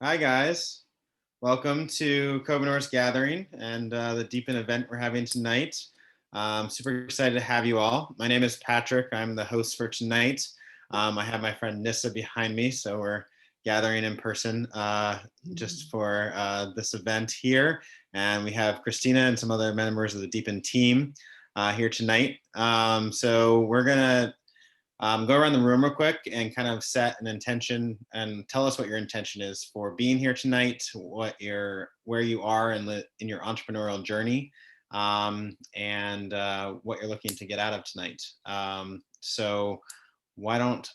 Hi guys, welcome to Co-preneurs Gathering and the Deepen event we're having tonight. Super excited to have you all. My name is Patrick. I'm the host for tonight. I have my friend Nissa behind me, so we're gathering in person just for this event here. And we have Christina and some other members of the Deepen team here tonight. So we're gonna go around the room real quick and kind of set an intention and tell us what your intention is for being here tonight, where you are in your entrepreneurial journey, and what you're looking to get out of tonight. So why don't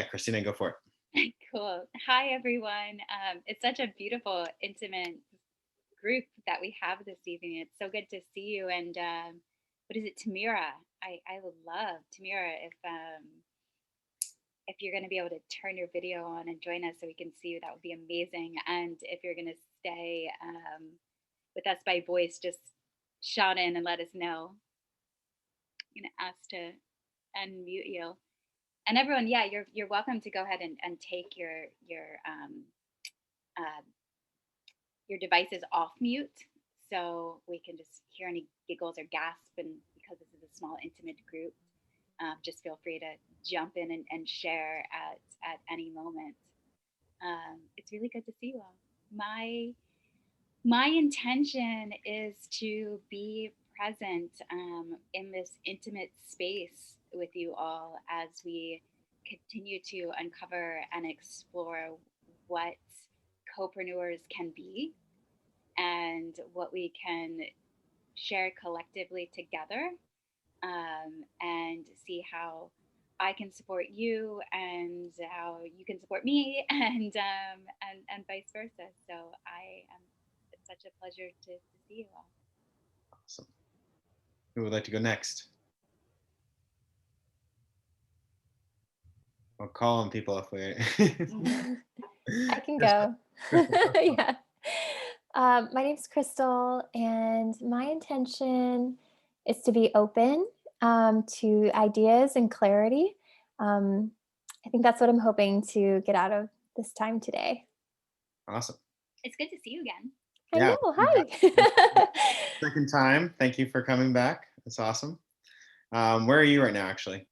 Christina, go for it. Cool. Hi, everyone. It's such a beautiful, intimate group that we have this evening. It's so good to see you. And what is it, Tamira? I would love Tamira if you're going to be able to turn your video on and join us so we can see you. That would be amazing. And if you're going to stay with us by voice, just shout in and let us know. I'm going to ask to unmute you. And everyone, yeah, you're welcome to go ahead and take your devices off mute, so we can just hear any giggles or gasp. And because this is a small, intimate group, just feel free to jump in and share at any moment. It's really good to see you all. My intention is to be present in this intimate space with you all as we continue to uncover and explore what co-preneurs can be and what we can share collectively together, and see how I can support you and how you can support me, and vice versa. So it's such a pleasure to see you all. Awesome. Who would like to go next? I'll call on people if we. I can go. Yeah. My name's Crystal, and my intention is to be open to ideas and clarity. I think that's what I'm hoping to get out of this time today. Awesome. It's good to see you again. I know. Hi. Second time. Thank you for coming back. It's awesome. Where are you right now, actually?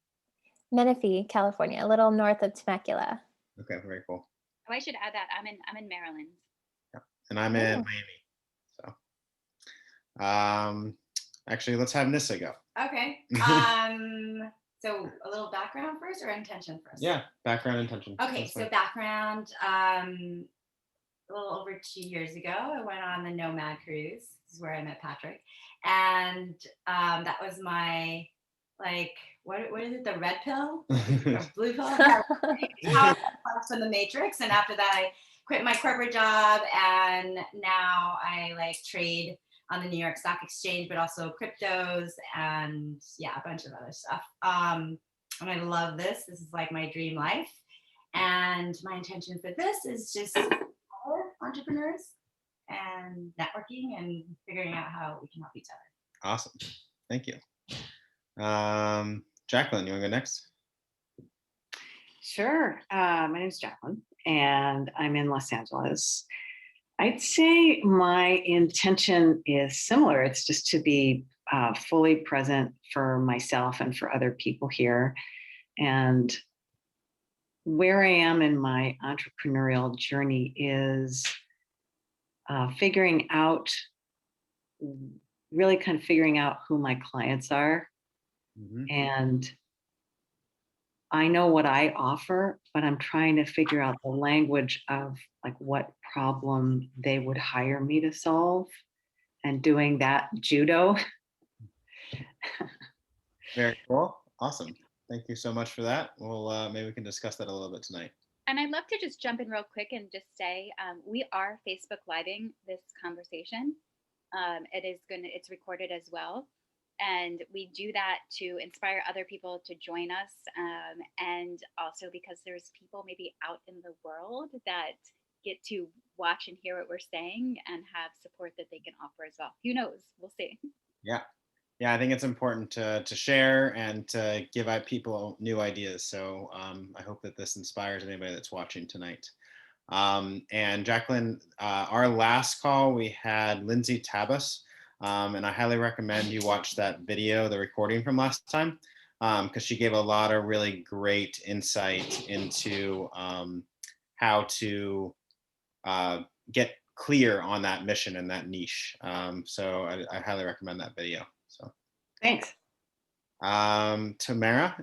Menifee, California, a little north of Temecula. Okay, very cool. Oh, I should add that I'm in Maryland. Yeah, and I'm in Miami. So, actually, let's have Nissa go. Okay. So a little background first, or intention first? Yeah, background, intention. Okay, so background. A little over 2 years ago, I went on the Nomad cruise. This is where I met Patrick, and that was my what is it? The red pill, or blue pill? How from the Matrix. And after that, I quit my corporate job, and now I trade on the New York Stock Exchange, but also cryptos and a bunch of other stuff. And I love this. This is like my dream life. And my intention for this is just other entrepreneurs and networking and figuring out how we can help each other. Awesome. Thank you. Jacqueline, you want to go next? Sure. My name is Jacqueline, and I'm in Los Angeles. I'd say my intention is similar. It's just to be fully present for myself and for other people here. And where I am in my entrepreneurial journey is figuring out who my clients are. Mm-hmm. And I know what I offer, but I'm trying to figure out the language of what problem they would hire me to solve, and doing that judo. Very cool. Awesome. Thank you so much for that. Well, maybe we can discuss that a little bit tonight. And I'd love to just jump in real quick and just say we are Facebook Living this conversation. It's recorded as well. And we do that to inspire other people to join us, and also because there's people maybe out in the world that get to watch and hear what we're saying and have support that they can offer as well. Who knows? We'll see. Yeah. I think it's important to share and to give out people new ideas. So I hope that this inspires anybody that's watching tonight. And Jacqueline, our last call, we had Lindsay Tabas, and I highly recommend you watch that video, the recording from last time, because she gave a lot of really great insight into how to get clear on that mission and that niche. So I highly recommend that video. So Thanks. Tamara,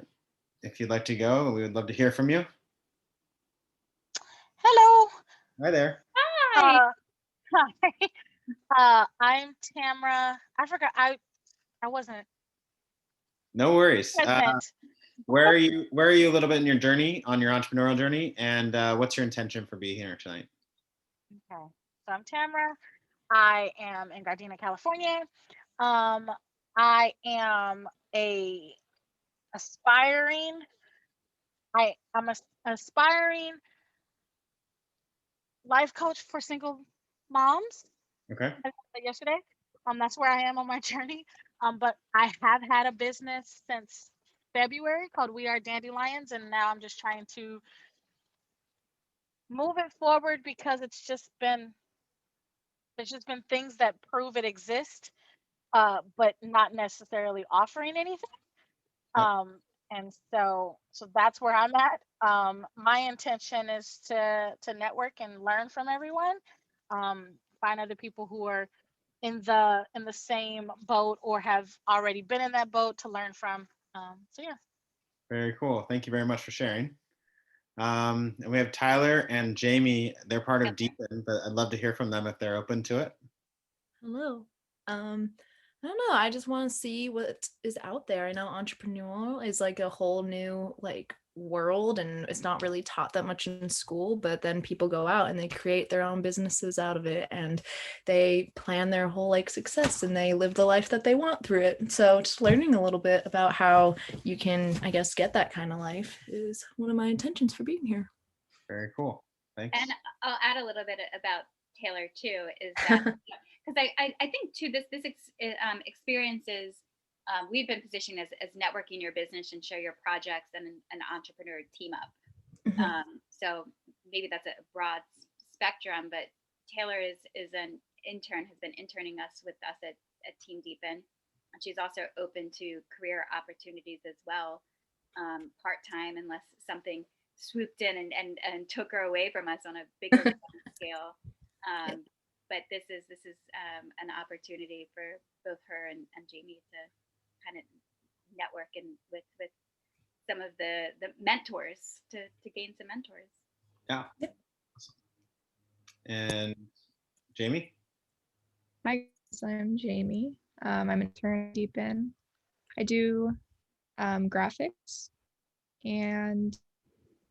if you'd like to go, we would love to hear from you. Hello. Hi there. Hi. I'm Tamara. I forgot. I wasn't No worries. present. Where are you a little bit in your journey, on your entrepreneurial journey, and what's your intention for being here tonight? Okay. So I'm Tamara. I am in Gardena, California. I am a aspiring. I'm a aspiring life coach for single moms. Okay. I said that yesterday. That's where I am on my journey. But I have had a business since February called We Are Dandelions, and now I'm just trying to move it forward because there's just been things that prove it exists, but not necessarily offering anything. Yep. And so that's where I'm at. My intention is to network and learn from everyone. Find other people who are in the same boat or have already been in that boat to learn from. So yeah. Very cool. Thank you very much for sharing. And we have Tyler and Jamie. They're part of Deepen, but I'd love to hear from them if they're open to it. Hello. I don't know. I just want to see what is out there. I know entrepreneurial is like a whole new like world, and it's not really taught that much in school, but then people go out and they create their own businesses out of it, and they plan their whole like success, and they live the life that they want through it. So just learning a little bit about how you can, I guess, get that kind of life is one of my intentions for being here. Very cool. Thanks. And I'll add a little bit about Taylor too, is that because I think too this experience is we've been positioned as networking your business and share your projects and an entrepreneur team up. So maybe that's a broad spectrum, but Taylor is an intern, has been interning with us at Team Deepen, and she's also open to career opportunities as well, part-time, unless something swooped in and took her away from us on a bigger scale. But this is an opportunity for both her and Jamie to kind of network and with some of the mentors to gain some mentors. Yeah. Awesome. And Jamie? Hi, I'm Jamie. I'm an intern at Deepen. I do graphics, and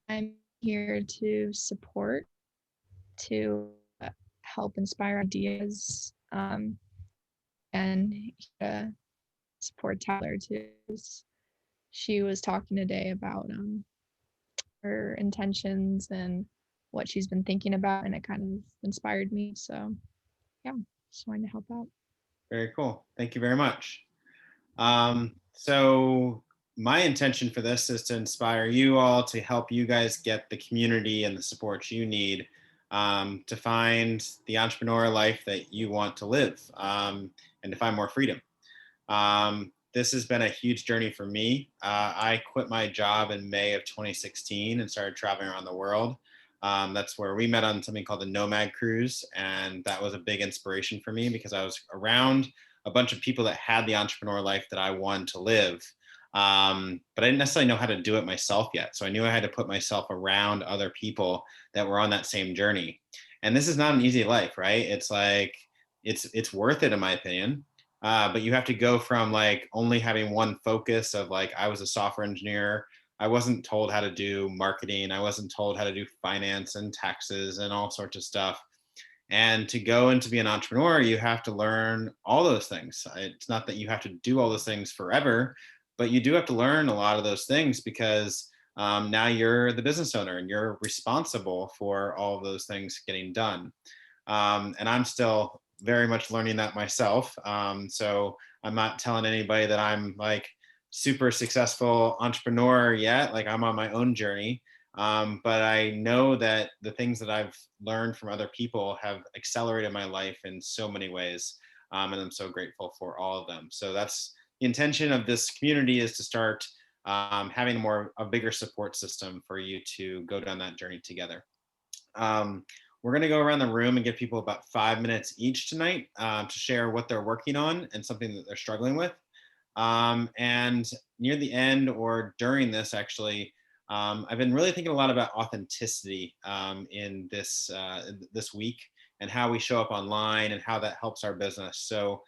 I'm here to support, to help inspire ideas, and support Tyler too. She was talking today about her intentions and what she's been thinking about, and it kind of inspired me. So yeah, just wanted to help out. Very cool. Thank you very much. So my intention for this is to inspire you all, to help you guys get the community and the support you need to find the entrepreneur life that you want to live, and to find more freedom. This has been a huge journey for me. I quit my job in May of 2016 and started traveling around the world. That's where we met on something called the Nomad Cruise, and that was a big inspiration for me because I was around a bunch of people that had the entrepreneur life that I wanted to live. But I didn't necessarily know how to do it myself yet. So I knew I had to put myself around other people that were on that same journey. And this is not an easy life, right? It's like, it's worth it in my opinion. But you have to go from like only having one focus of like, I was a software engineer. I wasn't told how to do marketing. I wasn't told how to do finance and taxes and all sorts of stuff. And to go and to be an entrepreneur, you have to learn all those things. It's not that you have to do all those things forever, but you do have to learn a lot of those things because now you're the business owner and you're responsible for all of those things getting done. And I'm still very much learning that myself. So I'm not telling anybody that I'm like super successful entrepreneur yet. Like I'm on my own journey. But I know that the things that I've learned from other people have accelerated my life in so many ways. And I'm so grateful for all of them. So that's the intention of this community, is to start having a bigger support system for you to go down that journey together. We're going to go around the room and give people about 5 minutes each tonight to share what they're working on and something that they're struggling with. And near the end or during this, actually, I've been really thinking a lot about authenticity in this week, and how we show up online and how that helps our business. So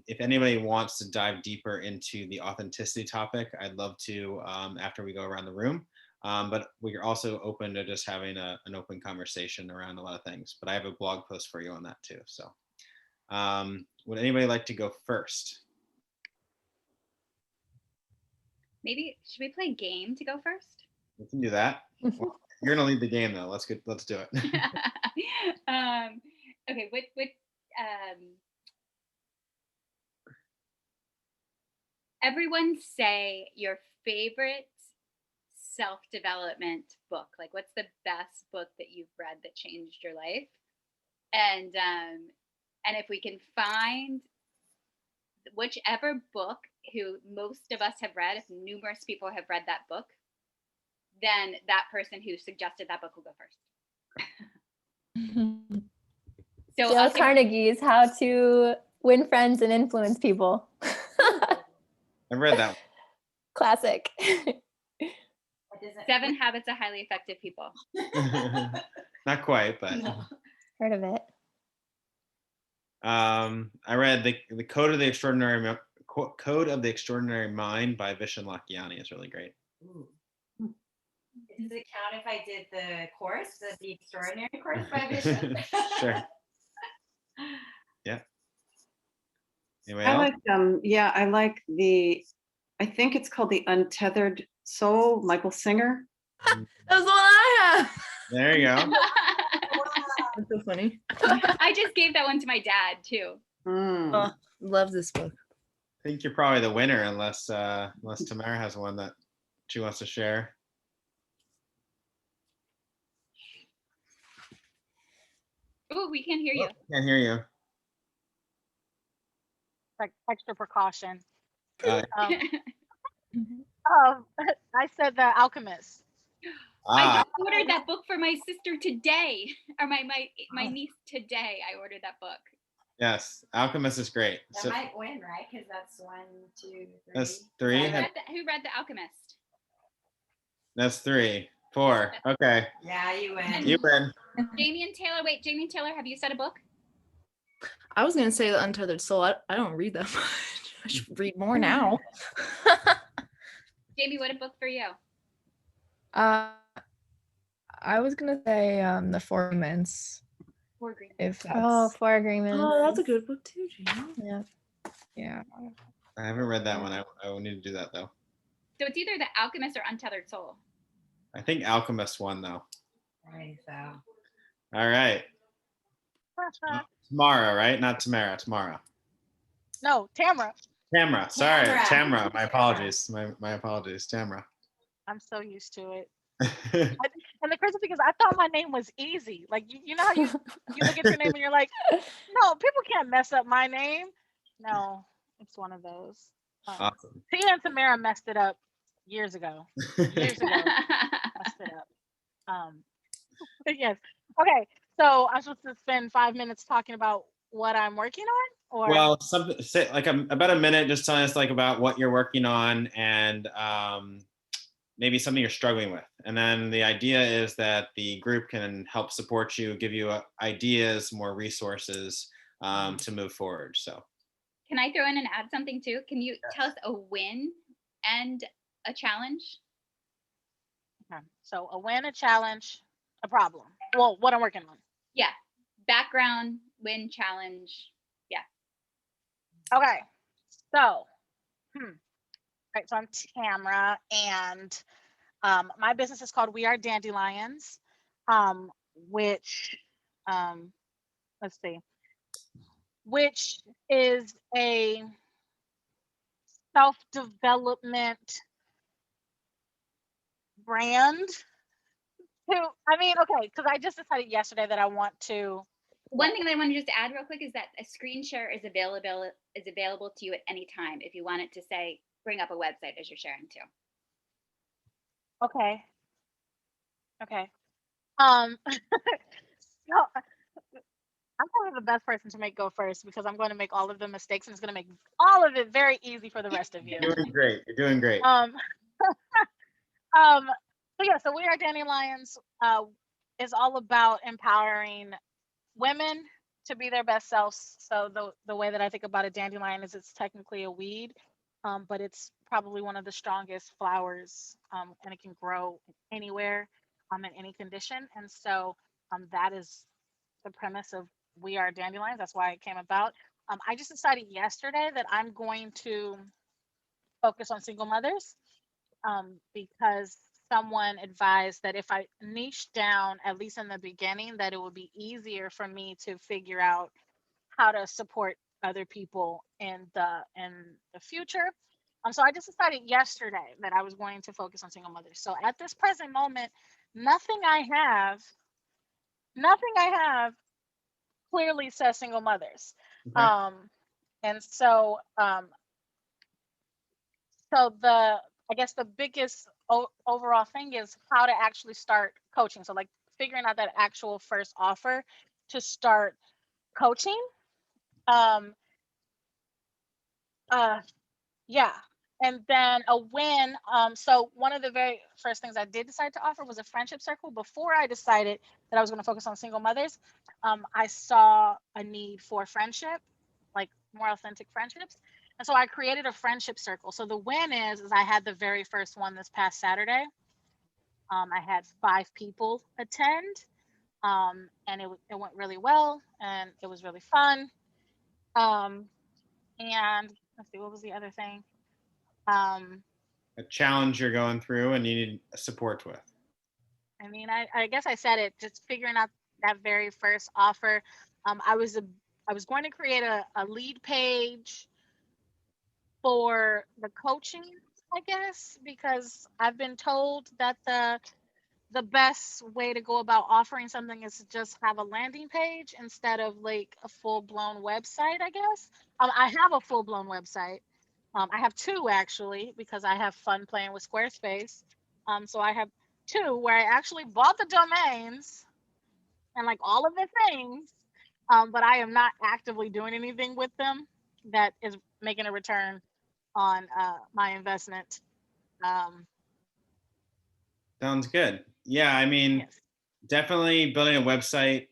if anybody wants to dive deeper into the authenticity topic, I'd love to after we go around the room. But we're also open to just having an open conversation around a lot of things. But I have a blog post for you on that too. So would anybody like to go first? Maybe, should we play a game to go first? We can do that. Well, you're gonna lead the game though. Let's do it. Okay, everyone say your favorite self-development book. Like, what's the best book that you've read that changed your life? And if we can find whichever book who most of us have read, if numerous people have read that book, then that person who suggested that book will go first. So Dale Carnegie's How to Win Friends and Influence People. I've read that one. Classic. 7 Habits of Highly Effective People. Not quite, but Heard of it. I read the Code of the Extraordinary Mind by Vishen Lakhiani. It's really great. Ooh. Does it count if I did the course, the Extraordinary course by Vishen? Sure. Yeah. Anybody I else? like I like I think it's called The Untethered Soul, Michael Singer. That's the one I have. There you go. That's so funny. I just gave that one to my dad too. Oh, love this book. I think you're probably the winner, unless Tamara has one that she wants to share. Oh, we can't hear you. Can't hear you. Like extra precaution. Uh, I said The Alchemist. I just ordered that book for my sister today, or my niece today. I ordered that book. Yes, Alchemist is great. That might win, right? Because that's 1, 2, 3. That's 3. Who read The Alchemist? That's 3. 4. Okay. Yeah, you win. You win. Jamie and Taylor. Wait, Jamie and Taylor, have you said a book? I was gonna say The Untethered Soul. I don't read that much. I should read more now. Jamie, what a book for you? I was gonna say The 4 Agreements. 4 Agreements. If that's, 4 Agreements. Oh, that's a good book too, Jamie. Yeah. yeah. I haven't read that one. I will need to do that though. So it's either The Alchemist or Untethered Soul. I think Alchemist won though. I think so. All right. Tamara, right? Not Tamara. Tamara. No, Tamara. Tamara. Sorry, Tamara. Tamara. My apologies. My apologies, Tamara. I'm so used to it. And the crazy thing is, I thought my name was easy. Like, you know how you look at your name and you're like, no, people can't mess up my name. No, it's one of those. Awesome. Tia and Tamara messed it up years ago. Messed it up. But yes. Okay. So I'm supposed to spend 5 minutes talking about what I'm working on, or well, something say like about a minute, just telling us like about what you're working on and maybe something you're struggling with. And then the idea is that the group can help support you, give you ideas, more resources to move forward. So Can I throw in and add something too? Can you tell us a win and a challenge? okay. So a win, a challenge, a problem. Well, what I'm working on. Yeah. Background, win, challenge. Yeah. Okay. So, right. So I'm Tamara, and my business is called We Are Dandelions, which let's see, which is a self-development brand I mean, okay, because I just decided yesterday that I want to. One thing that I want to just add real quick is that a screen share is available to you at any time if you want it to say bring up a website as you're sharing too. Okay. Okay. Um. So I'm probably the best person to make go first because I'm going to make all of the mistakes and it's going to make all of it very easy for the rest of you. You're doing great. You're doing great. So yeah, so We Are Dandelions is all about empowering women to be their best selves. So the way that I think about a dandelion is it's technically a weed, but it's probably one of the strongest flowers, and it can grow anywhere, in any condition. And so that is the premise of We Are Dandelions. That's why it came about. I just decided yesterday that I'm going to focus on single mothers, because someone advised that if I niche down, at least in the beginning, that it would be easier for me to figure out how to support other people in the future. So I just decided yesterday that I was going to focus on single mothers. So at this present moment, nothing I have clearly says single mothers. Okay. And so I guess the biggest overall thing is how to actually start coaching. So like figuring out that actual first offer to start coaching. Um, yeah. And then a win. So one of the very first things I did decide to offer was a friendship circle. Before I decided that I was going to focus on single mothers, I saw a need for friendship, like more authentic friendships. And so I created a friendship circle. So the win is I had the very first one this past Saturday. I had 5 people attend, and it went really well, and it was really fun. And let's see, what was the other thing? A challenge you're going through and you need support with. I mean, I guess I said it. Just figuring out that very first offer. I was going to create a lead page for the coaching, I guess, because I've been told that the best way to go about offering something is to just have a landing page instead of like a full-blown website, I guess. I have a full-blown website. I have 2 actually, because I have fun playing with Squarespace. So I have 2 where I actually bought the domains and like all of the things, but I am not actively doing anything with them that is making a return on my investment. Sounds good. Yeah, I mean, Yes. definitely building a website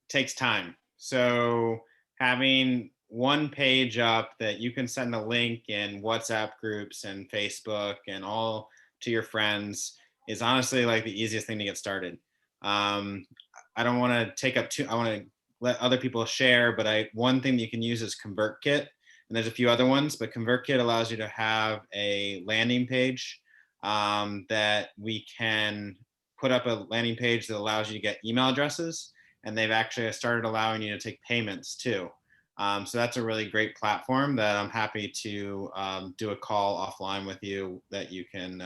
takes time. So having one page up that you can send a link in WhatsApp groups and Facebook and all to your friends is honestly like the easiest thing to get started. I don't want to take up too, I want to let other people share, but one thing that you can use is ConvertKit. And there's a few other ones, but ConvertKit allows you to have a landing page that we can put up a landing page that allows you to get email addresses, and they've actually started allowing you to take payments too. So that's a really great platform that I'm happy to do a call offline with you that you can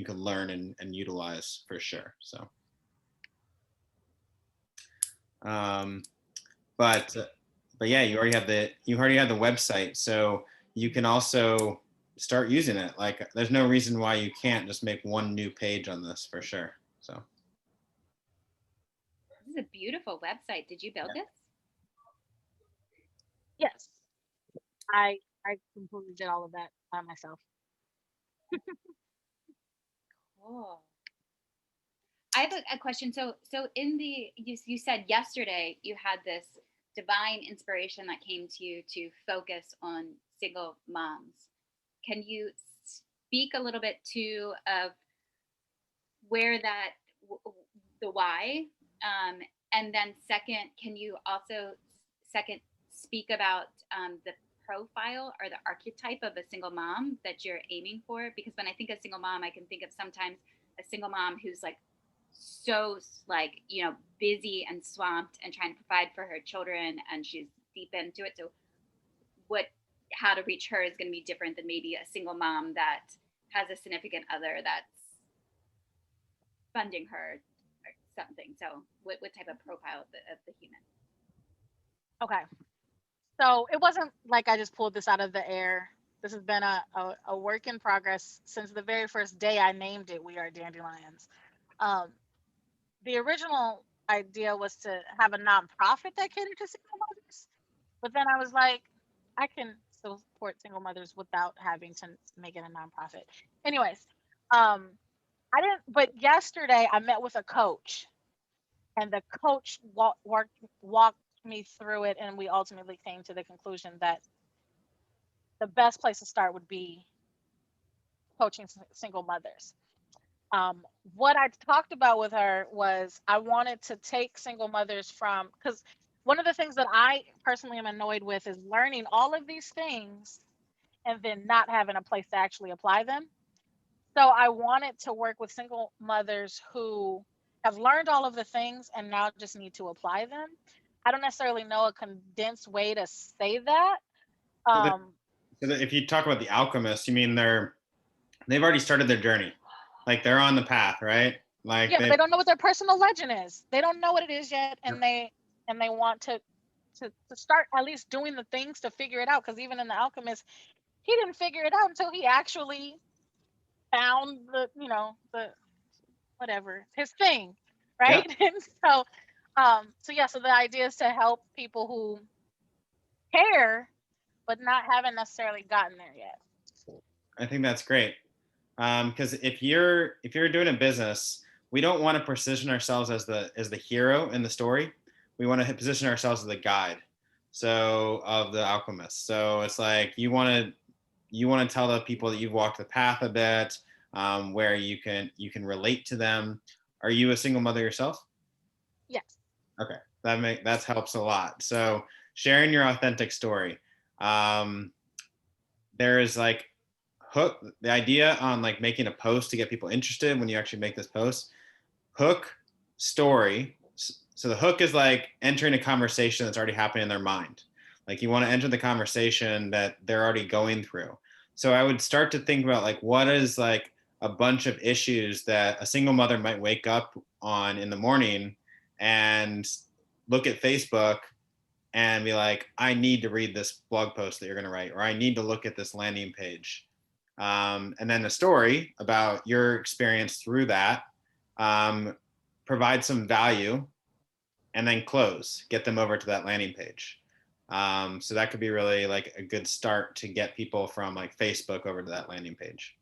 learn and utilize for sure. So, but yeah, you already have the website, so you can also start using it. Like, there's no reason why you can't just make one new page on this for sure. So. This is a beautiful website. Did you build this? Yes. I completely did all of that by myself. Cool. I have a question. So in you said yesterday you had this divine inspiration that came to you to focus on single moms. Can you speak a little bit to of where that the why, and then second, can you also speak about the profile or the archetype of a single mom that you're aiming for? Because when I think of single mom, I can think of sometimes a single mom who's like so like busy and swamped and trying to provide for her children, and she's deep into it. So how to reach her is going to be different than maybe a single mom that has a significant other that's funding her. something. So what type of profile of the human? Okay. So it wasn't like I just pulled this out of the air. This has been a work in progress since the very first day I named it We Are Dandelions. The original idea was to have a nonprofit that catered to single mothers, but then I was like, I can still support single mothers without having to make it a nonprofit. Anyways, I didn't. But yesterday I met with a coach, and the coach walked me through it, and we ultimately came to the conclusion that the best place to start would be coaching single mothers. What I talked about with her was I wanted to take single mothers from, because one of the things that I personally am annoyed with is learning all of these things and then not having a place to actually apply them. So I wanted to work with single mothers who have learned all of the things and now just need to apply them. I don't necessarily know a condensed way to say that. So if you talk about the alchemists, you mean they've already started their journey, like they're on the path, right? Like yeah, they don't know what their personal legend is. They don't know what it is yet, and they want to start at least doing the things to figure it out. Because even in the alchemist, he didn't figure it out until he actually found the whatever his thing, right? Yep. And so the idea is to help people who care but not haven't necessarily gotten there yet. I think that's great, because if you're doing a business, we don't want to position ourselves as the hero in the story. We want to position ourselves as the guide, so of the alchemist. So it's like you want to tell the people that you've walked the path a bit, where you can relate to them. Are you a single mother yourself? Yes. Okay, that helps a lot. So sharing your authentic story. There is like the idea on like making a post to get people interested. When you actually make this post, hook, story. So the hook is like entering a conversation that's already happening in their mind. Like you want to enter the conversation that they're already going through. So I would start to think about like, what is like a bunch of issues that a single mother might wake up on in the morning and look at Facebook and be like, I need to read this blog post that you're going to write, or I need to look at this landing page. And then a story about your experience through that, provide some value, and then close, get them over to that landing page. So that could be really like a good start to get people from like Facebook over to that landing page.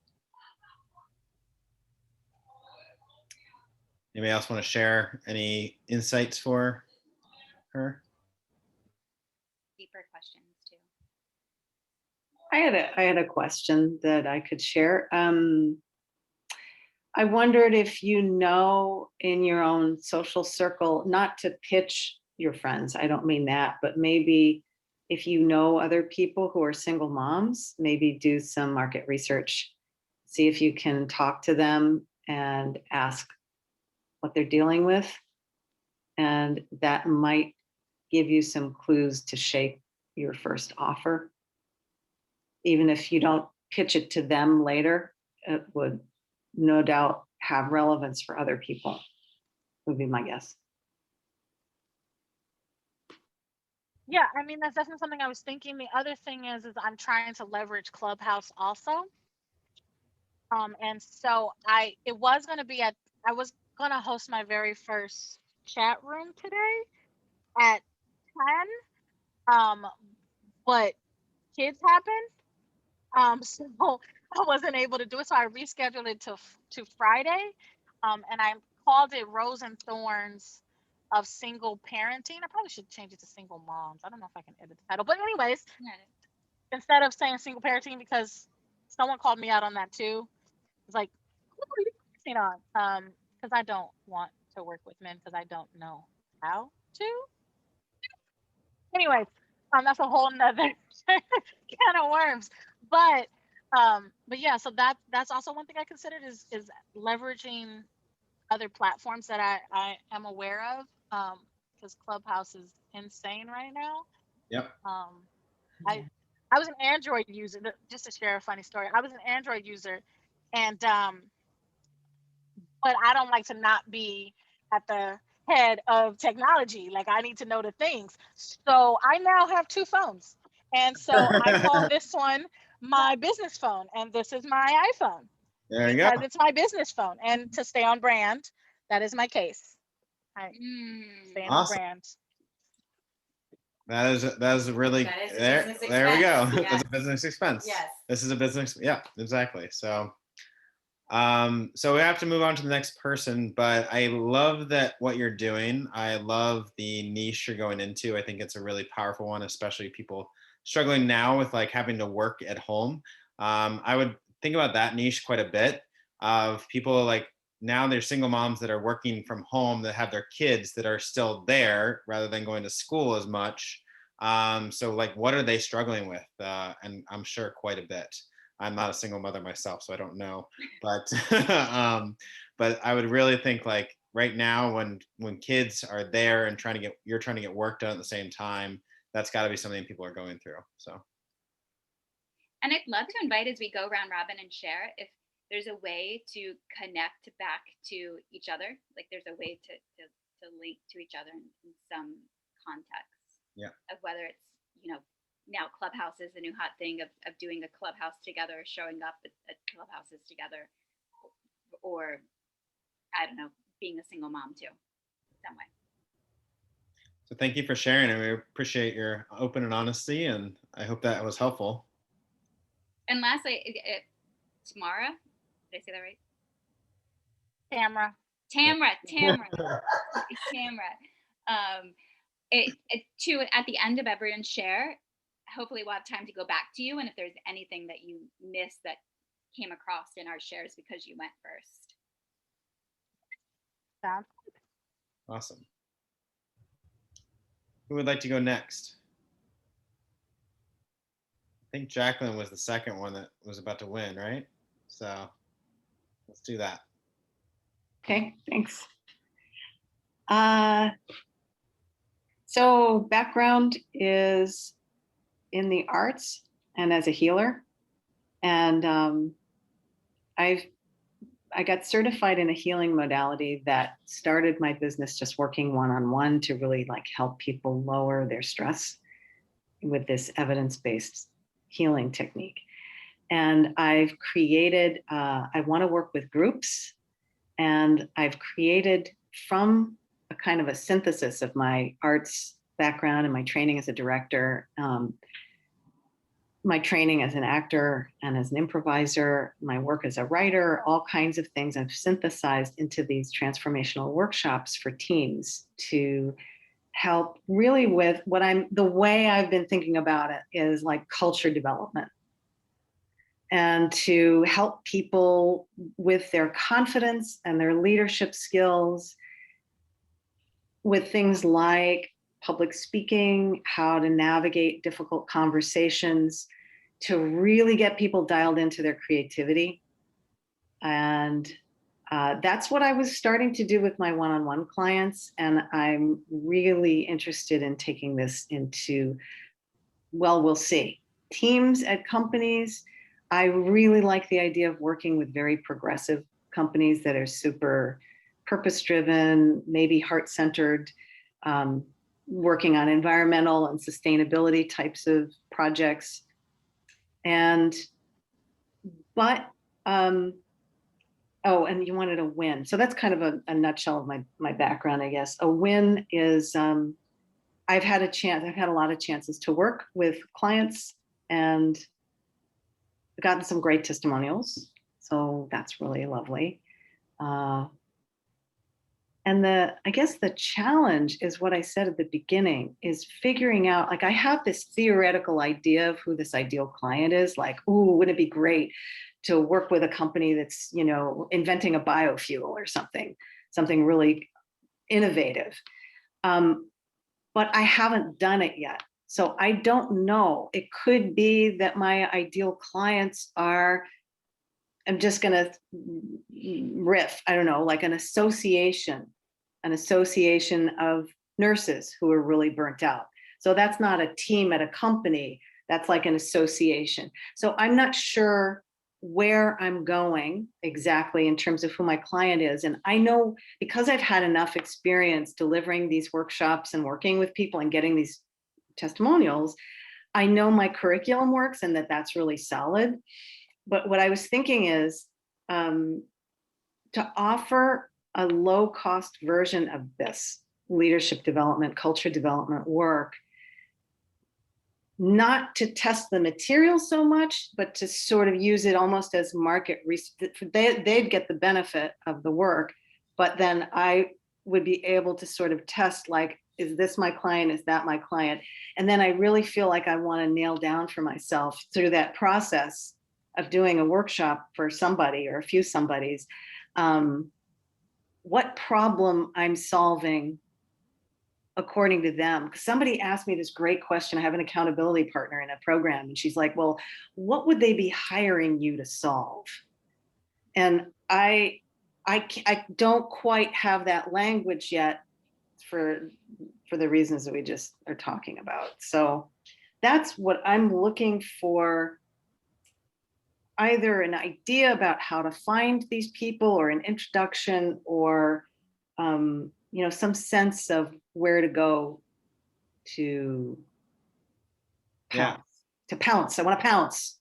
Anybody else want to share any insights for her? Deeper questions too. I had a question that I could share. I wondered if you know in your own social circle, not to pitch your friends, I don't mean that, but maybe if you know other people who are single moms, maybe do some market research, see if you can talk to them and ask what they're dealing with. And that might give you some clues to shape your first offer. Even if you don't pitch it to them later, it would no doubt have relevance for other people, would be my guess. Yeah, I mean, that's definitely something I was thinking. The other thing is I'm trying to leverage Clubhouse also. And so I was going to host my very first chat room today at 10. But kids happened. So I wasn't able to do it. So I rescheduled it to Friday. And I called it Rose and Thorns of Single Parenting. I probably should change it to Single Moms. I don't know if I can edit the title. But anyways, instead of saying Single Parenting, because someone called me out on that too. It's like, who are you focusing on? Because I don't want to work with men because I don't know how to. Anyways, that's a whole nother can of worms. But yeah, so that's also one thing I considered is leveraging other platforms that I am aware of, because Clubhouse is insane right now. Yep. I was an Android user. Just to share a funny story, I was an Android user, and but I don't like to not be at the head of technology. Like I need to know the things. So I now have 2 phones. And so I call this one my business phone, and this is my iPhone There you go. because it's my business phone. And to stay on brand, that is my case. I staying on Awesome. brand. That is really That is a there. business There we go. expense. That's a business expense. Yes. This is a business. Yeah, exactly. So, so we have to move on to the next person. But I love that what you're doing. I love the niche you're going into. I think it's a really powerful one, especially people struggling now with like having to work at home. I would think about that niche quite a bit of people like now they're single moms that are working from home that have their kids that are still there rather than going to school as much. So like, what are they struggling with? And I'm sure quite a bit. I'm not a single mother myself, so I don't know, but, but I would really think like right now when kids are there and you're trying to get work done at the same time, that's gotta be something people are going through, so. And I'd love to invite as we go round robin and share if there's a way to connect back to each other. Like there's a way to link to each other in some context. Yeah. Of whether it's, now Clubhouse is the new hot thing of doing a Clubhouse together, showing up at Clubhouses together, or I don't know, being a single mom too, some way. So thank you for sharing, and we appreciate your open and honesty, and I hope that was helpful. And lastly, Tamara, did I say that right? Tamara. Too, at the end of everyone's share, hopefully we'll have time to go back to you, and if there's anything that you missed that came across in our shares because you went first. Yeah. Awesome. Who would like to go next? I think Jacqueline was the second one that was about to win, right? So let's do that. Okay, thanks. So background is in the arts and as a healer. And I got certified in a healing modality that started my business just working one-on-one to really like help people lower their stress with this evidence-based healing technique. And I've created, I want to work with groups, and I've created from a kind of a synthesis of my arts background and my training as a director, my training as an actor and as an improviser, my work as a writer, all kinds of things I've synthesized into these transformational workshops for teams to help really with the way I've been thinking about it is like culture development, and to help people with their confidence and their leadership skills with things like public speaking, how to navigate difficult conversations, to really get people dialed into their creativity. And that's what I was starting to do with my one-on-one clients. And I'm really interested in taking this into, well, we'll see. Teams at companies, I really like the idea of working with very progressive companies that are super purpose-driven, maybe heart-centered, working on environmental and sustainability types of projects. Oh, and you wanted a win. So that's kind of a nutshell of my background, I guess. A win is, I've had a lot of chances to work with clients and gotten some great testimonials. So that's really lovely. And I guess the challenge is what I said at the beginning, is figuring out, like I have this theoretical idea of who this ideal client is, like, ooh, wouldn't it be great to work with a company that's, inventing a biofuel or something really innovative. But I haven't done it yet. So I don't know. It could be that my ideal clients are, I'm just going to riff, I don't know, like an association of nurses who are really burnt out. So that's not a team at a company, that's like an association. So I'm not sure where I'm going exactly in terms of who my client is. And I know, because I've had enough experience delivering these workshops and working with people and getting these testimonials, I know my curriculum works and that that's really solid. But what I was thinking is to offer a low cost version of this leadership development, culture development work, not to test the material so much, but to sort of use it almost as market research. They'd get the benefit of the work, but then I would be able to sort of test, like, is this my client? Is that my client? And then I really feel like I want to nail down for myself through that process of doing a workshop for somebody or a few somebodies, what problem I'm solving according to them. Because somebody asked me this great question. I have an accountability partner in a program, and she's like, well, what would they be hiring you to solve? And I don't quite have that language yet for the reasons that we just are talking about. So that's what I'm looking for, either an idea about how to find these people, or an introduction, or some sense of where to go to pounce. To pounce. I want to pounce.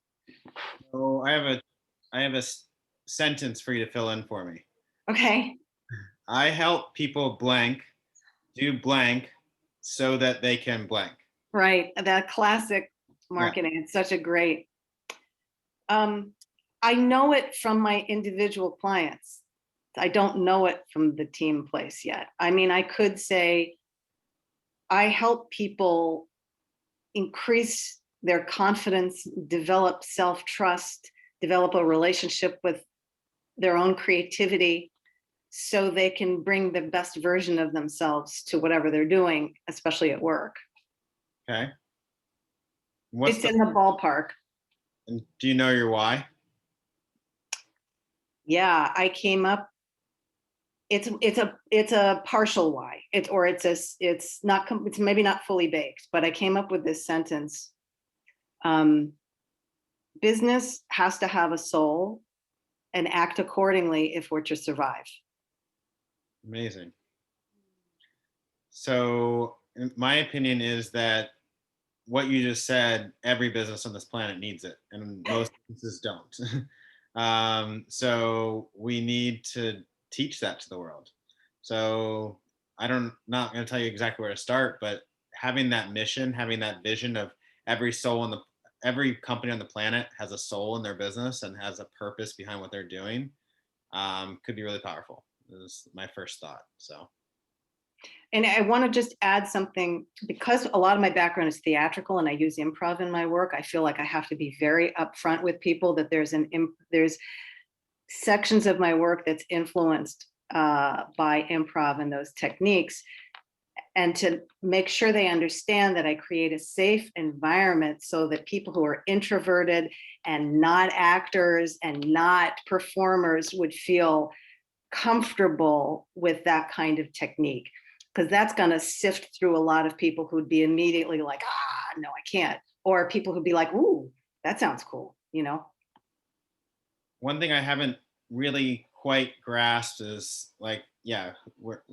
So I have a sentence for you to fill in for me. Okay. I help people blank do blank so that they can blank. Right. That classic marketing. Yeah. It's such a great. I know it from my individual clients. I don't know it from the team place yet. I mean, I could say I help people increase their confidence, develop self-trust, develop a relationship with their own creativity, so they can bring the best version of themselves to whatever they're doing, especially at work. Okay. It's in the ballpark. And do you know your why? Yeah, I came up. It's a partial why. It's maybe not fully baked, but I came up with this sentence. Business has to have a soul and act accordingly if we're to survive. Amazing. So my opinion is that what you just said, every business on this planet needs it, and most businesses don't. So we need to teach that to the world. So not going to tell you exactly where to start, but having that mission, having that vision of every company on the planet has a soul in their business and has a purpose behind what they're doing, could be really powerful. This is my first thought. So. And I want to just add something, because a lot of my background is theatrical and I use improv in my work. I feel like I have to be very upfront with people that there's sections of my work that's influenced by improv and those techniques, and to make sure they understand that I create a safe environment so that people who are introverted and not actors and not performers would feel comfortable with that kind of technique. Because that's going to sift through a lot of people who'd be immediately like, no, I can't. Or people who'd be like, ooh, that sounds cool, One thing I haven't really quite grasped is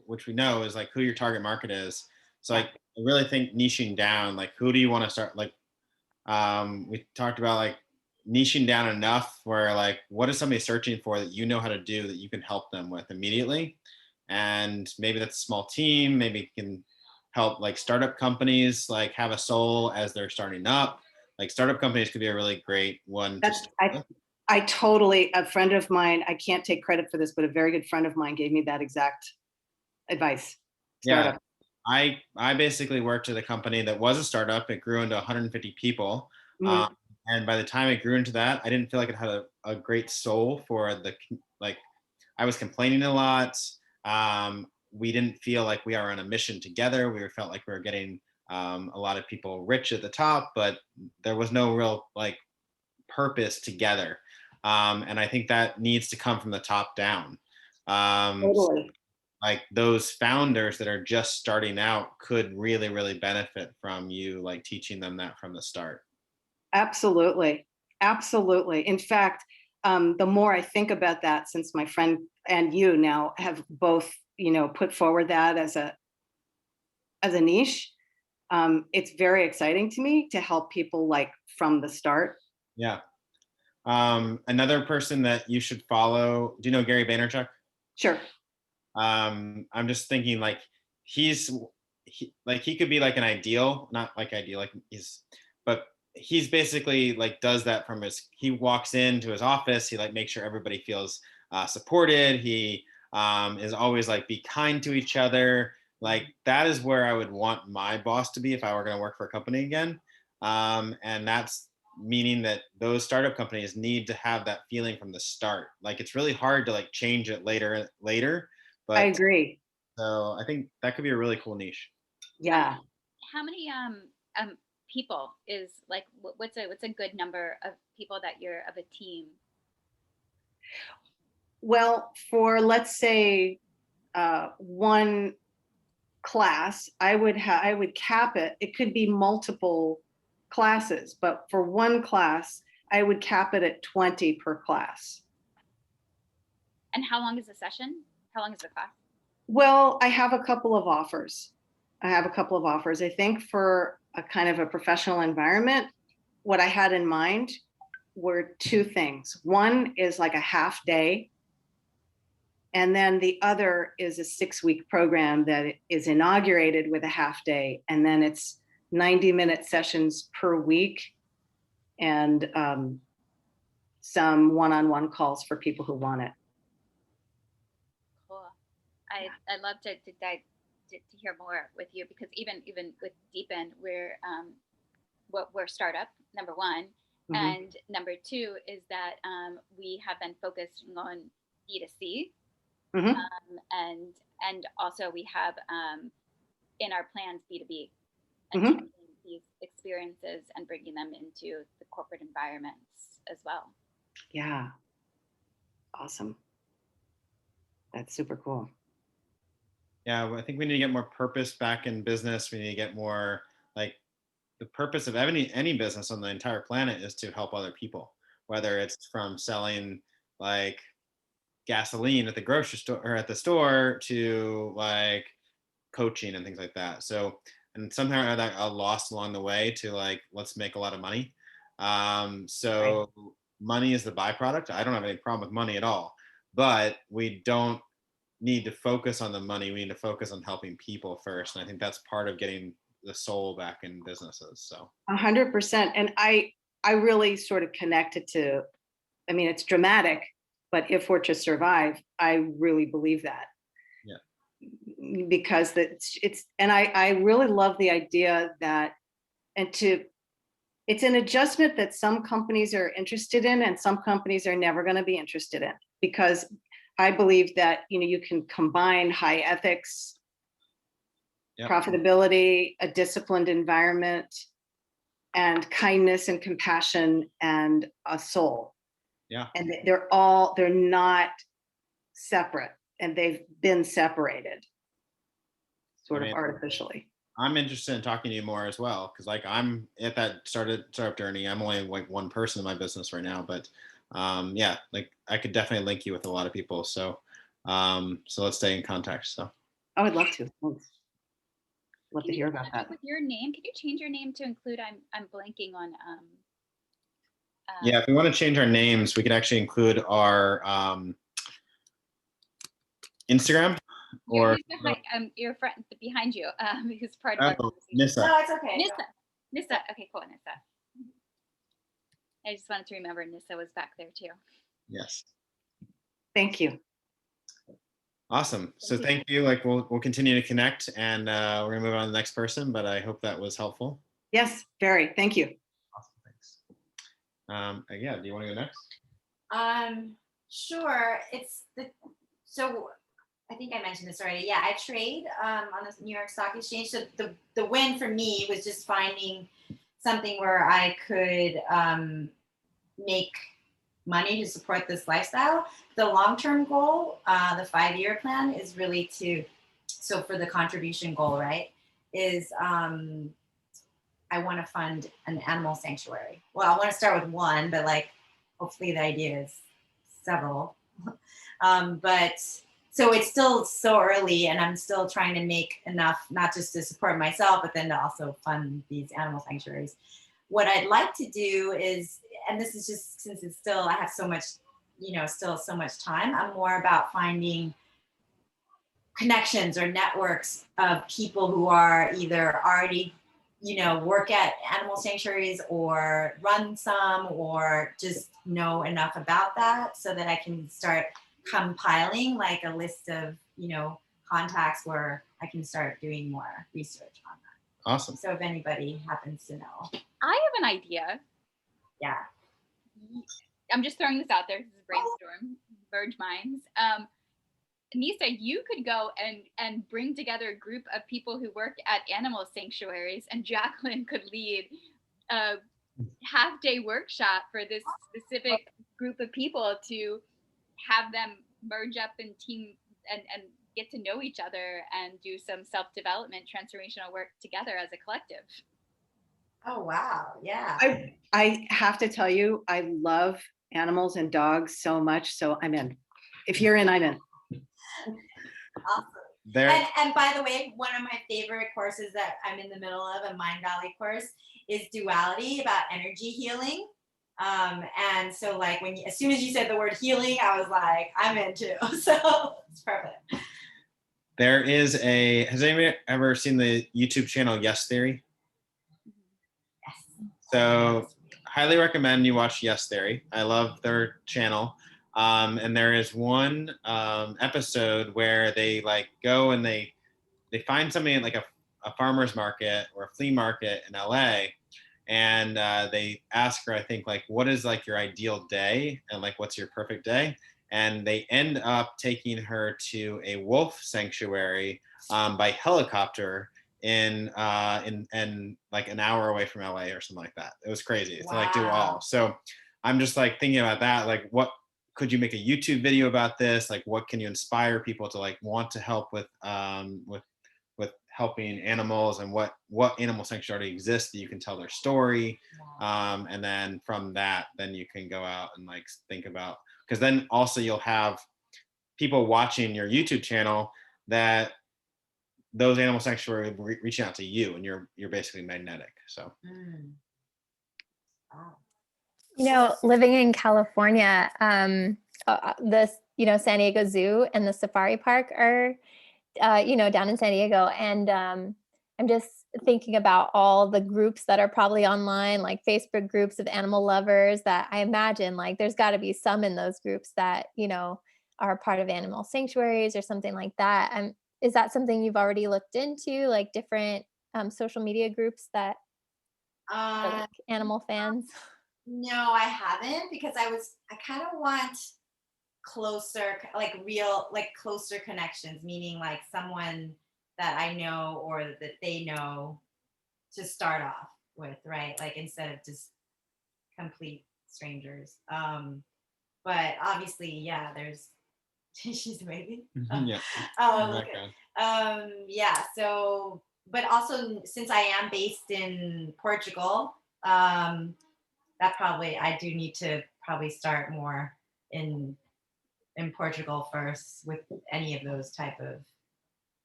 which we know is like who your target market is. So I really think niching down, like who do you want to start? Like we talked about like niching down enough where like, what is somebody searching for that you know how to do that you can help them with immediately? And maybe that's a small team. Maybe you can help like startup companies like have a soul as they're starting up. Like startup companies could be a really great one. I totally, a friend of mine, I can't take credit for this, but a very good friend of mine gave me that exact advice. Startup. Yeah, I basically worked at a company that was a startup. It grew into 150 people. Mm-hmm. And by the time it grew into that, I didn't feel like it had a great soul for I was complaining a lot. We didn't feel like we are on a mission together. We felt like we were getting a lot of people rich at the top, but there was no real like purpose together. And I think that needs to come from the top down. Totally. Like those founders that are just starting out could really, really benefit from you, like teaching them that from the start. Absolutely. Absolutely. In fact, the more I think about that, since my friend and you now have both, put forward that as a niche, it's very exciting to me to help people like from the start. Yeah. Another person that you should follow. Do you know Gary Vaynerchuk? Sure. I'm just thinking like he could be like an ideal, not like ideal, like but he's basically like does that from he walks into his office, he like makes sure everybody feels supported. He is always like be kind to each other. Like that is where I would want my boss to be if I were going to work for a company again. And that's meaning that those startup companies need to have that feeling from the start. Like it's really hard to like change it later, but I agree. So I think that could be a really cool niche. Yeah. How many people is like what's a good number of people that you're of a team? Well, for let's say one class, I would cap it. It could be multiple classes, but for one class, I would cap it at 20 per class. And how long is the session? How long is the class? Well, I have a couple of offers. I think for a kind of a professional environment, what I had in mind were two things. One is like a half day, and then the other is a 6-week program that is inaugurated with a half day, and then it's 90-minute sessions per week, and some one-on-one calls for people who want it. Cool. I'd love to hear more with you, because even with Deepen, we're startup, number one, Mm-hmm. and number two is that we have been focused on B2C, Mm-hmm. and also we have in our plans B2B, and Mm-hmm. taking these experiences and bringing them into the corporate environments as well. Yeah. Awesome. That's super cool. Yeah, I think we need to get more purpose back in business. We need to get more like the purpose of any business on the entire planet is to help other people, whether it's from selling like gasoline at the grocery store or at the store to like coaching and things like that. So, and somehow that got lost along the way to like, let's make a lot of money. So right. Money is the byproduct. I don't have any problem with money at all, but we don't need to focus on the money. We need to focus on helping people first. And I think that's part of getting the soul back in businesses. So 100%. And I really sort of connected to, I mean, it's dramatic, but if we're to survive, I really believe that. Yeah. Because and I really love the idea that, it's an adjustment that some companies are interested in and some companies are never going to be interested in, because I believe that, you can combine high ethics, yep, profitability, a disciplined environment, and kindness and compassion and a soul. Yeah. And they're not separate, and they've been separated sort of artificially. I'm interested in talking to you more as well, because like I'm at that startup journey. I'm only like one person in my business right now, but yeah, like I could definitely link you with a lot of people. So let's stay in contact. So I would love to. Thanks. Love to hear about that. With your name, can you change your name to include? I'm blanking on. Yeah, if we want to change our names, we could actually include our Instagram. Or your friend behind you, who's part of our Nissa. No, it's okay. Nissa. Okay, cool, Nissa. I just wanted to remember Nissa was back there too. Yes. Thank you. Awesome. So thank you. Like we'll continue to connect, and we're gonna move on to the next person. But I hope that was helpful. Yes, very. Thank you. Awesome. Thanks. Yeah. Do you want to go next? Sure. So I think I mentioned this already. Yeah, I trade on the New York Stock Exchange. So the win for me was just finding something where I could make money to support this lifestyle. The long-term goal, the 5-year plan, is really so for the contribution goal, right, is I want to fund an animal sanctuary. Well, I want to start with one, but like hopefully the idea is several. But so it's still so early, and I'm still trying to make enough, not just to support myself, but then to also fund these animal sanctuaries. What I'd like to do is, and this is just since it's still, I have so much, still so much time, I'm more about finding connections or networks of people who are either already, work at animal sanctuaries or run some, or just know enough about that so that I can start compiling like a list of, contacts where I can start doing more research on that. Awesome. So if anybody happens to know. I have an idea. Yeah. I'm just throwing this out there. This is a brainstorm, Verge Minds. Nisa, you could go and bring together a group of people who work at animal sanctuaries, and Jacqueline could lead a half-day workshop for this specific group of people to have them merge up in team and get to know each other and do some self-development, transformational work together as a collective. Oh, wow. Yeah. I have to tell you, I love animals and dogs so much. So I'm in. If you're in, I'm in. Awesome. And by the way, one of my favorite courses that I'm in the middle of, a Mind Valley course, is duality, about energy healing. And so like as soon as you said the word healing, I was like, I'm in too. So it's perfect. Has anybody ever seen the YouTube channel Yes Theory? Yes. So highly recommend you watch Yes Theory. I love their channel. And there is one episode where they like go and they find something at like a farmer's market or a flea market in LA. And they ask her, I think, like, what is like your ideal day and like what's your perfect day? And they end up taking her to a wolf sanctuary by helicopter in like an hour away from LA or something like that. It was crazy. Wow. To like do all. So I'm just like thinking about that. Like, what could you make a YouTube video about this? Like, what can you inspire people to like want to help with helping animals, and what animal sanctuary exists that you can tell their story. And then from that, then you can go out and like think about, because then also you'll have people watching your YouTube channel that those animal sanctuary reaching out to you, and you're basically magnetic. So. Wow. Living in California, San Diego Zoo and the Safari Park are down in San Diego. And I'm just thinking about all the groups that are probably online, like Facebook groups of animal lovers, that I imagine like there's got to be some in those groups that, are part of animal sanctuaries or something like that. Is that something you've already looked into, like different social media groups that are like animal fans? No, I haven't, because I kind of want closer, like real, like closer connections, meaning like someone that I know or that they know to start off with, right? Like instead of just complete strangers. But obviously, yeah, there's she's waving. Yeah. Oh, okay. Yeah. So, but also since I am based in Portugal, that probably I do need to probably start more in Portugal first with any of those type of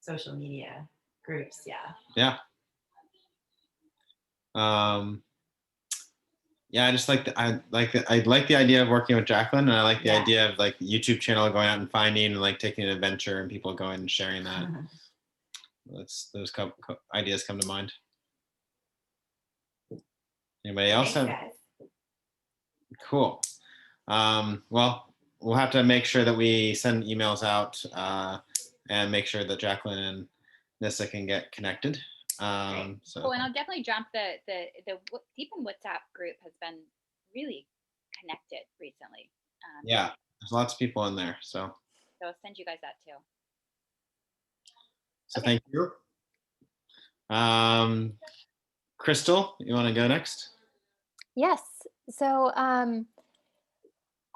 social media groups. Yeah. Yeah. Yeah, I just I like the idea of working with Jacqueline, and I like the idea of like the YouTube channel, going out and finding and like taking an adventure and people going and sharing that. Those ideas come to mind. Anybody else have? Cool. Well, we'll have to make sure that we send emails out and make sure that Jacqueline and Nissa can get connected. So. Oh, and I'll definitely jump the Deepen WhatsApp group has been really connected recently. Yeah, there's lots of people in there. So I'll send you guys that too. So Thank you. Crystal, you want to go next? Yes. So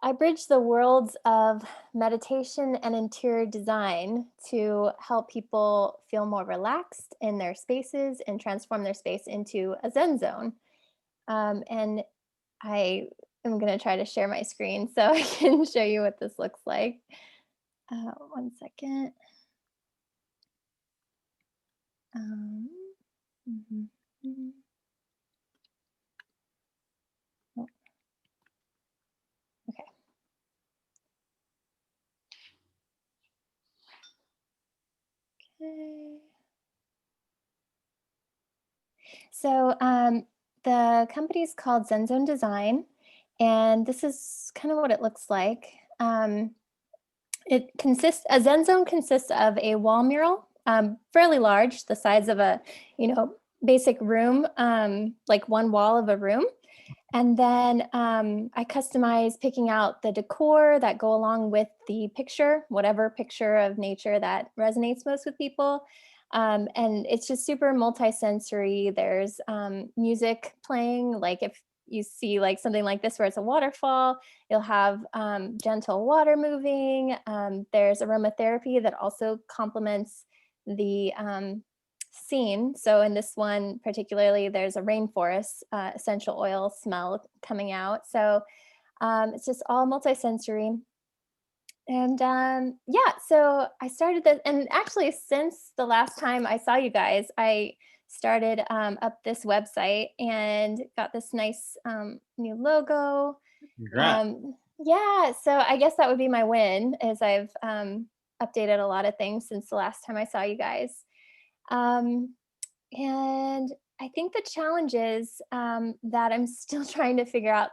I bridge the worlds of meditation and interior design to help people feel more relaxed in their spaces and transform their space into a Zen zone. And I am going to try to share my screen so I can show you what this looks like. 1 second. Mhm, mhm. Oh, okay. Okay. So the company is called Zen Zone Design, and this is kind of what it looks like. A Zen Zone consists of a wall mural, fairly large, the size of a, basic room, like one wall of a room. And then I customize picking out the decor that go along with the picture, whatever picture of nature that resonates most with people. And it's just super multi-sensory. There's music playing, like if you see like something like this where it's a waterfall, you'll have gentle water moving. There's aromatherapy that also complements the scene. So in this one particularly, there's a rainforest essential oil smell coming out. So it's just all multi-sensory. And yeah, so I started this, and actually since the last time I saw you guys, I started up this website and got this nice new logo. Yeah, so I guess that would be my win, is I've updated a lot of things since the last time I saw you guys. And I think the challenge is that I'm still trying to figure out.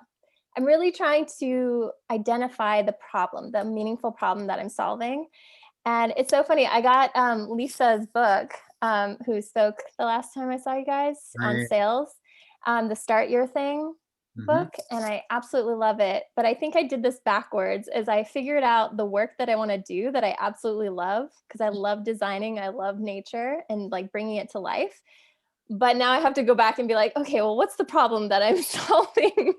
I'm really trying to identify the problem, the meaningful problem that I'm solving. And it's so funny. I got Lisa's book, who spoke the last time I saw you guys, on sales, the Start Your Thing book, and I absolutely love it. But I think I did this backwards, as I figured out the work that I want to do that I absolutely love, because I love designing, I love nature and like bringing it to life. But now I have to go back and be like, okay, well, what's the problem that I'm solving?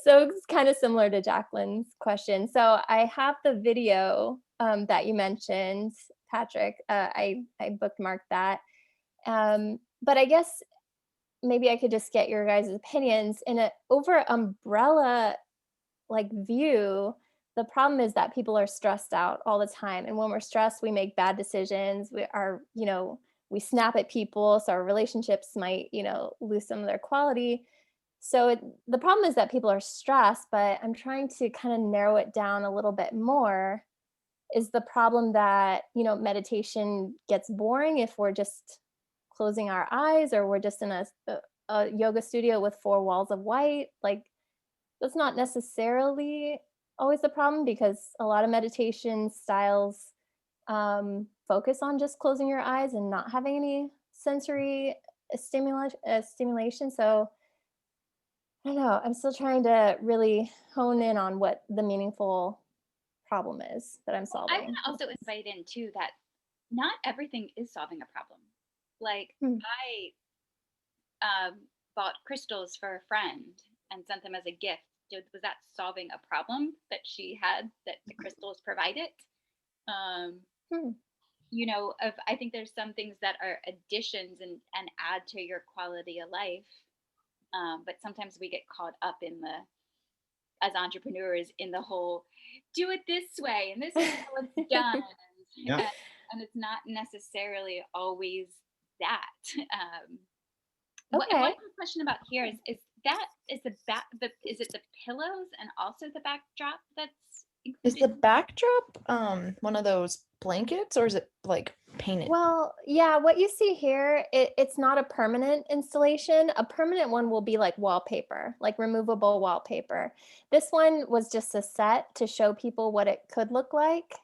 So it's kind of similar to Jacqueline's question. So I have the video that you mentioned, Patrick. I bookmarked that. But I guess maybe I could just get your guys' opinions in an over umbrella like view. The problem is that people are stressed out all the time. And when we're stressed, we make bad decisions. We snap at people, so our relationships might, lose some of their quality. So the problem is that people are stressed, but I'm trying to kind of narrow it down a little bit more. Is the problem that, meditation gets boring if we're just closing our eyes, or we're just in a yoga studio with 4 walls of white? Like, that's not necessarily always the problem, because a lot of meditation styles focus on just closing your eyes and not having any sensory stimulation. So I don't know. I'm still trying to really hone in on what the meaningful problem is that I'm solving. I want to also invite in too that not everything is solving a problem. Like I bought crystals for a friend and sent them as a gift. Was that solving a problem that she had that the crystals provided? I think there's some things that are additions and add to your quality of life. But sometimes we get caught up as entrepreneurs, in the whole, do it this way, and this is how it's done. Yeah. And it's not necessarily always that. Okay. One question about here is it the pillows and also the backdrop that's included? Is the backdrop one of those blankets, or is it like painted? Well, yeah, what you see here, it's not a permanent installation. A permanent one will be like wallpaper, like removable wallpaper. This one was just a set to show people what it could look like.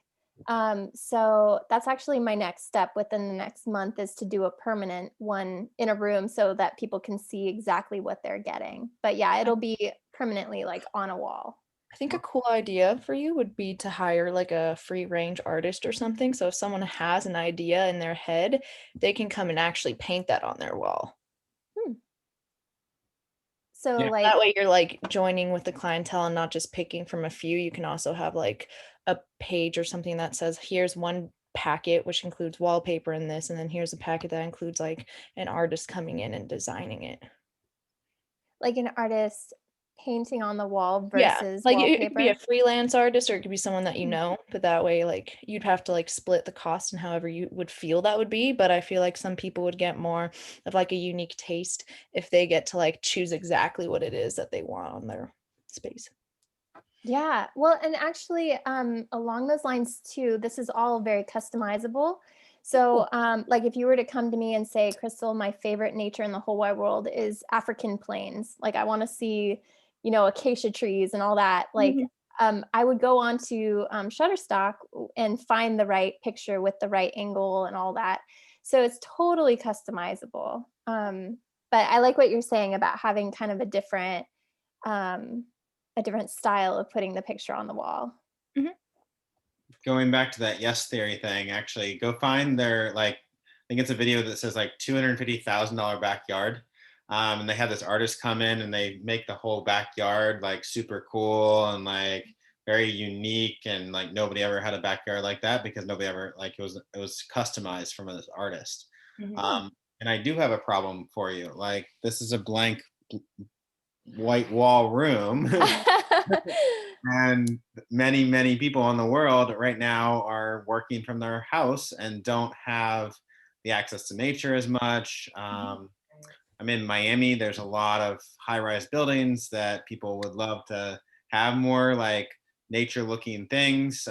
So that's actually my next step within the next month, is to do a permanent one in a room so that people can see exactly what they're getting. But yeah, it'll be permanently like on a wall. I think a cool idea for you would be to hire like a free range artist or something. So if someone has an idea in their head, they can come and actually paint that on their wall. So Yeah. like That way you're like joining with the clientele and not just picking from a few. You can also have like a page or something that says, here's one packet which includes wallpaper in this, and then here's a packet that includes like an artist coming in and designing it. like an artist painting on the wall Yeah, versus like it wallpaper. could be a freelance artist or it could be someone that you know, but that way like you'd have to like split the cost and however you would feel that would be. But I feel like some people would get more of like a unique taste if they get to like choose exactly what it is that they want on their space. Yeah, well, and actually, along those lines too, this is all very customizable. So, like if you were to come to me and say, Crystal, my favorite nature in the whole wide world is African plains. Like I want to see, acacia trees and all that. Like, I would go on to Shutterstock and find the right picture with the right angle and all that. So it's totally customizable. But I like what you're saying about having kind of a different style of putting the picture on the wall. Going back to that yes theory thing, actually, go find their I think it's a video that says like $250,000 backyard. And they have this artist come in and they make the whole backyard like super cool and like very unique, and like nobody ever had a backyard like that because nobody ever it was customized from this artist. And I do have a problem for you. Like this is a blank white wall room. And many people in the world right now are working from their house and don't have the access to nature as much. I'm in Miami. There's a lot of high-rise buildings that people would love to have more like nature-looking things.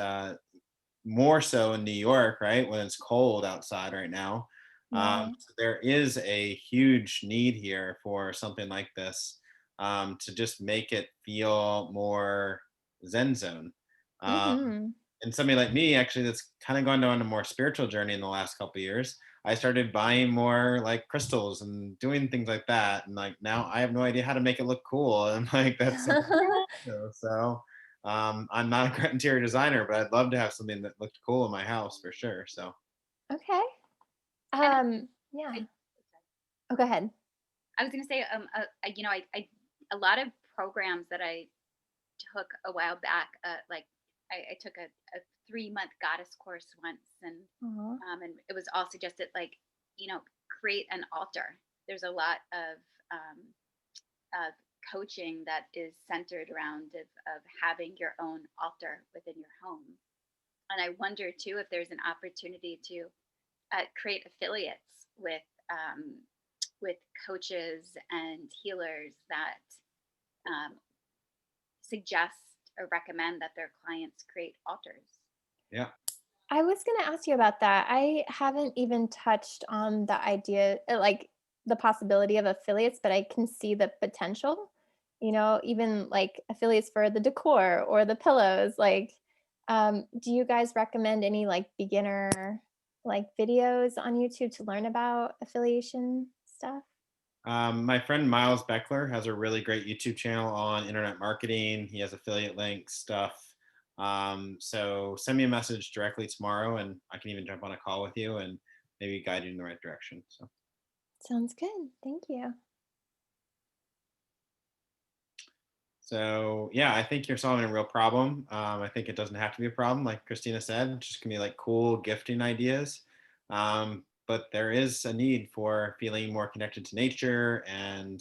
More so in New York, right, when it's cold outside right now. So there is a huge need here for something like this, to just make it feel more Zen zone. And somebody like me, actually, that's kind of gone down a more spiritual journey in the last couple of years. I started buying more like crystals and doing things like that, and like now I have no idea how to make it look cool, and like that's so. I'm not a interior designer, but I'd love to have something that looked cool in my house for sure. So. Okay. Yeah. Oh, go ahead. I was going to say, I a lot of programs that I took a while back, I took a 3-month goddess course once, and it was all suggested create an altar. There's a lot of coaching that is centered around of having your own altar within your home. And I wonder too if there's an opportunity to create affiliates with coaches and healers that suggest or recommend that their clients create altars. Yeah. I was going to ask you about that. I haven't even touched on the idea, like the possibility of affiliates, but I can see the potential, even like affiliates for the decor or the pillows. Like, do you guys recommend any like beginner like videos on YouTube to learn about affiliation stuff? My friend Miles Beckler has a really great YouTube channel on internet marketing. He has affiliate links stuff. So send me a message directly tomorrow, and I can even jump on a call with you and maybe guide you in the right direction. So sounds good. Thank you. So yeah, I think you're solving a real problem. I think it doesn't have to be a problem, like Christina said. It's just gonna be like cool gifting ideas. But there is a need for feeling more connected to nature and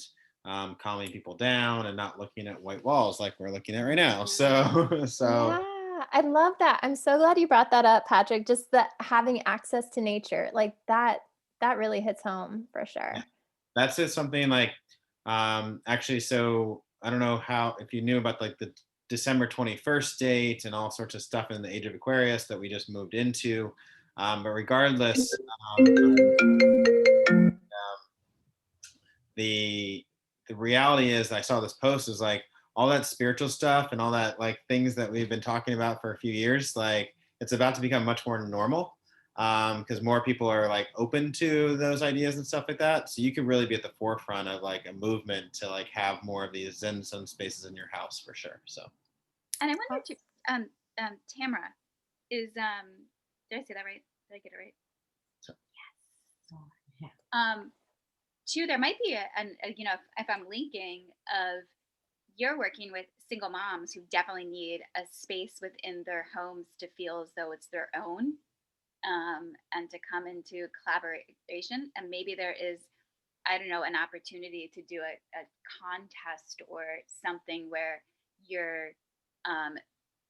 calming people down and not looking at white walls like we're looking at right now. So Yeah, I love that. I'm so glad you brought that up, Patrick. Just that having access to nature, like that really hits home for sure. Yeah. That's just something like actually, so I don't know if you knew about like the December 21st date and all sorts of stuff in the age of Aquarius that we just moved into. But regardless, the reality is, I saw this post, is like all that spiritual stuff and all that like things that we've been talking about for a few years, like it's about to become much more normal, because more people are like open to those ideas and stuff like that. So you could really be at the forefront of like a movement to like have more of these Zen zone spaces in your house for sure. So. And I wonder too, Tamara is, did I say that right? Did I get it right? Yes. Too, there might be if I'm linking of, you're working with single moms who definitely need a space within their homes to feel as though it's their own, and to come into collaboration. And maybe there is I don't know, an opportunity to do a contest or something where you're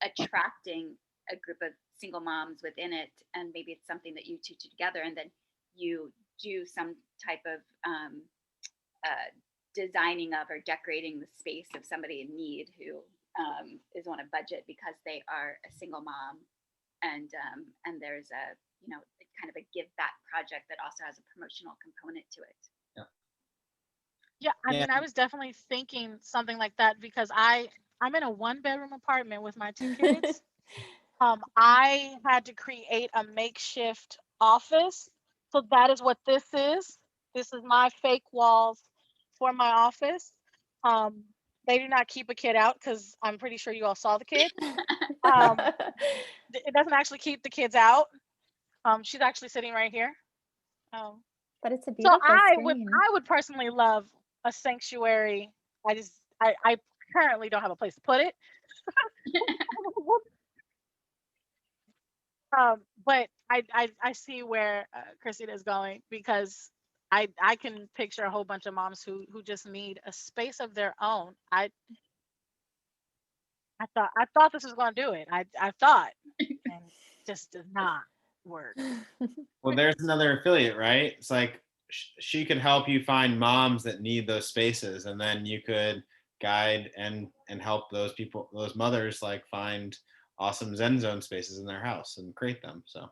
attracting a group of single moms within it, and maybe it's something that you two do together, and then you do some type of designing of or decorating the space of somebody in need who is on a budget because they are a single mom, and there's a, you know, kind of a give back project that also has a promotional component to it. Yeah, I mean, I was definitely thinking something like that because I'm in a 1-bedroom apartment with my 2 kids. I had to create a makeshift office. So that is what this is. This is my fake walls for my office. They do not keep a kid out because I'm pretty sure you all saw the kid. It doesn't actually keep the kids out. She's actually sitting right here. But it's a So beautiful I screen. would personally love a sanctuary. I currently don't have a place to put it. But I see where Christina is going, because I can picture a whole bunch of moms who just need a space of their own. I thought this was going to do it. I thought, and it just does not work. Well, there's another affiliate, right? It's like she could help you find moms that need those spaces, and then you could guide and help those people, those mothers, like find awesome Zen zone spaces in their house and create them. So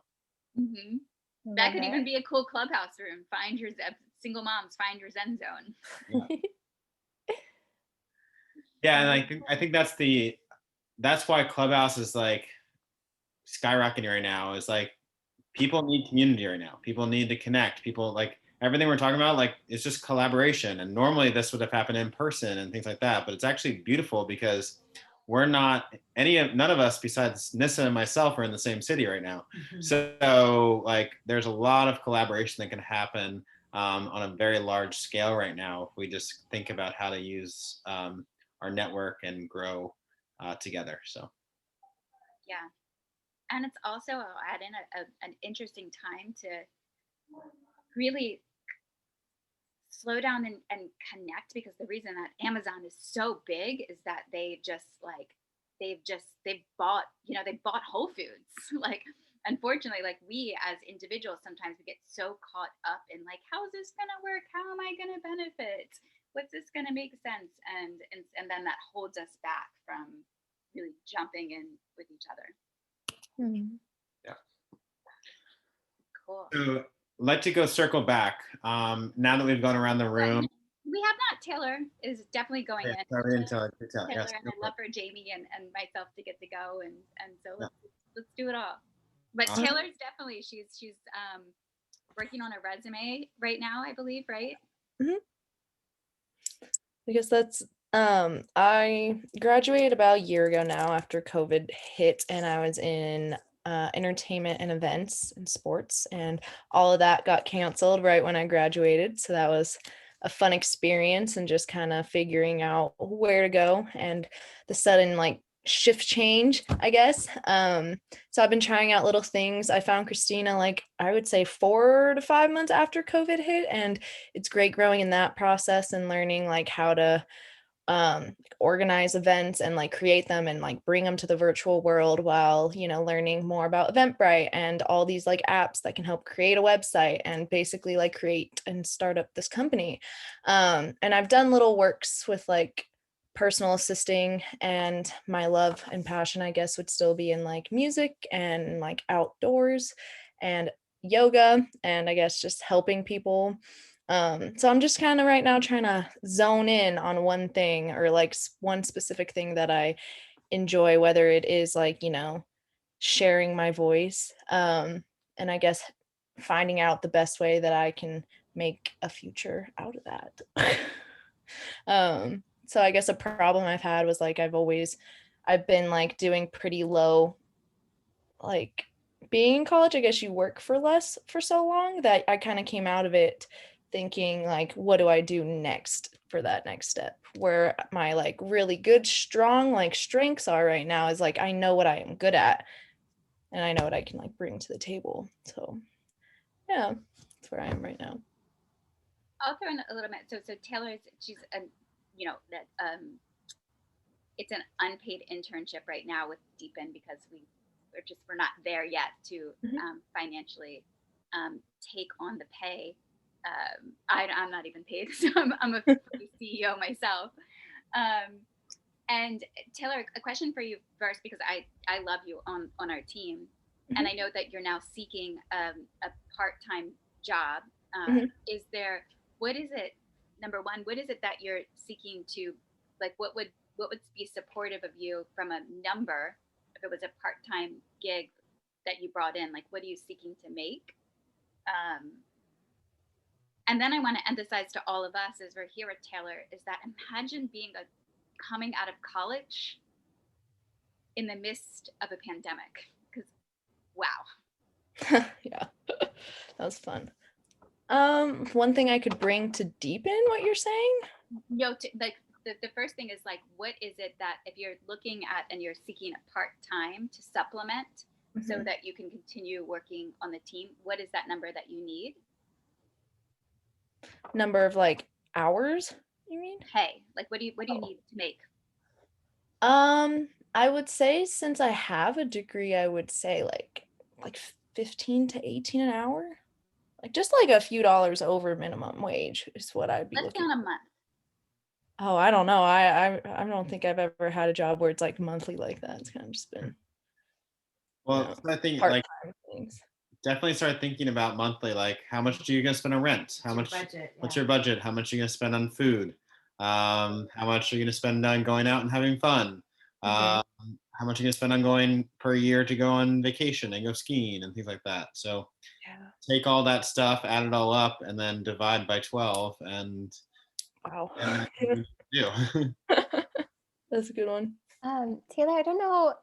that could even be a cool clubhouse room. Find your single moms, find your Zen zone. Yeah, and I think that's why Clubhouse is like skyrocketing right now. Is like people need community right now. People need to connect. People, like everything we're talking about, like it's just collaboration. And normally this would have happened in person and things like that. But it's actually beautiful because we're not none of us besides Nissa and myself are in the same city right now. Mm-hmm. So like there's a lot of collaboration that can happen on a very large scale right now if we just think about how to use our network and grow together. So yeah. And it's also, I'll add in an interesting time to really slow down and connect, because the reason that Amazon is so big is that they've bought, you know, they bought Whole Foods. Like, unfortunately, like we as individuals, sometimes we get so caught up in like, how is this going to work? How am I going to benefit? What's this going to make sense? And then that holds us back from really jumping in with each other. Yeah. Cool. So let's go circle back. Now that we've gone around the room. We have not. Taylor is definitely going in. Taylor, yes, and I'd love for Jamie and myself to get to go, and so let's do it all. But Taylor's definitely she's working on a resume right now, I believe, right? Mm-hmm. Because that's I graduated about a year ago now after COVID hit, and I was in entertainment and events and sports, and all of that got canceled right when I graduated. So that was a fun experience, and just kind of figuring out where to go and the sudden like shift change, I guess. So I've been trying out little things. I found Christina, like I would say 4 to 5 months after COVID hit, and it's great growing in that process and learning like how to organize events and like create them and like bring them to the virtual world, while, you know, learning more about Eventbrite and all these like apps that can help create a website and basically like create and start up this company. And I've done little works with like personal assisting, and my love and passion, I guess, would still be in like music and like outdoors and yoga, and I guess just helping people. So I'm just kind of right now trying to zone in on one thing, or like one specific thing that I enjoy, whether it is like, you know, sharing my voice, and I guess finding out the best way that I can make a future out of that. So I guess a problem I've had was like I've been like doing pretty low, like being in college, I guess you work for less for so long that I kind of came out of it thinking like, what do I do next for that next step? Where my like really good, strong like strengths are right now is like, I know what I am good at, and I know what I can like bring to the table. So yeah, that's where I am right now. I'll throw in a little bit. So Taylor, she's a, you know, that it's an unpaid internship right now with Deepen because we're not there yet to financially take on the pay. I'm not even paid, so I'm a CEO myself. And Taylor, a question for you first, because I love you on our team, and I know that you're now seeking a part-time job. Is there, what is it, number one, what is it that you're seeking to, like, what would be supportive of you from a number, if it was a part-time gig that you brought in, like, what are you seeking to make? And then I want to emphasize to all of us as we're here at Taylor is that imagine coming out of college in the midst of a pandemic, because wow. Yeah, that was fun. One thing I could bring to deepen what you're saying? No, like the first thing is, like, what is it that if you're looking at and you're seeking a part-time to supplement so that you can continue working on the team, what is that number that you need? Number of like hours, you mean? Hey, like what do you need to make? I would say, since I have a degree, I would say like 15 to 18 an hour. Like just like a few dollars over minimum wage is what I'd be Let's looking say on a month. Oh, I don't know. I don't think I've ever had a job where it's like monthly like that. It's kind of just been Well, I think like definitely start thinking about monthly, like how much are you gonna spend on rent? How much what's your budget? How much are you gonna spend on food? How much are you gonna spend on going out and having fun? How much are you gonna spend on going per year to go on vacation and go skiing and things like that? So take all that stuff, add it all up, and then divide by 12, and wow. And do. That's a good one. Taylor, I don't know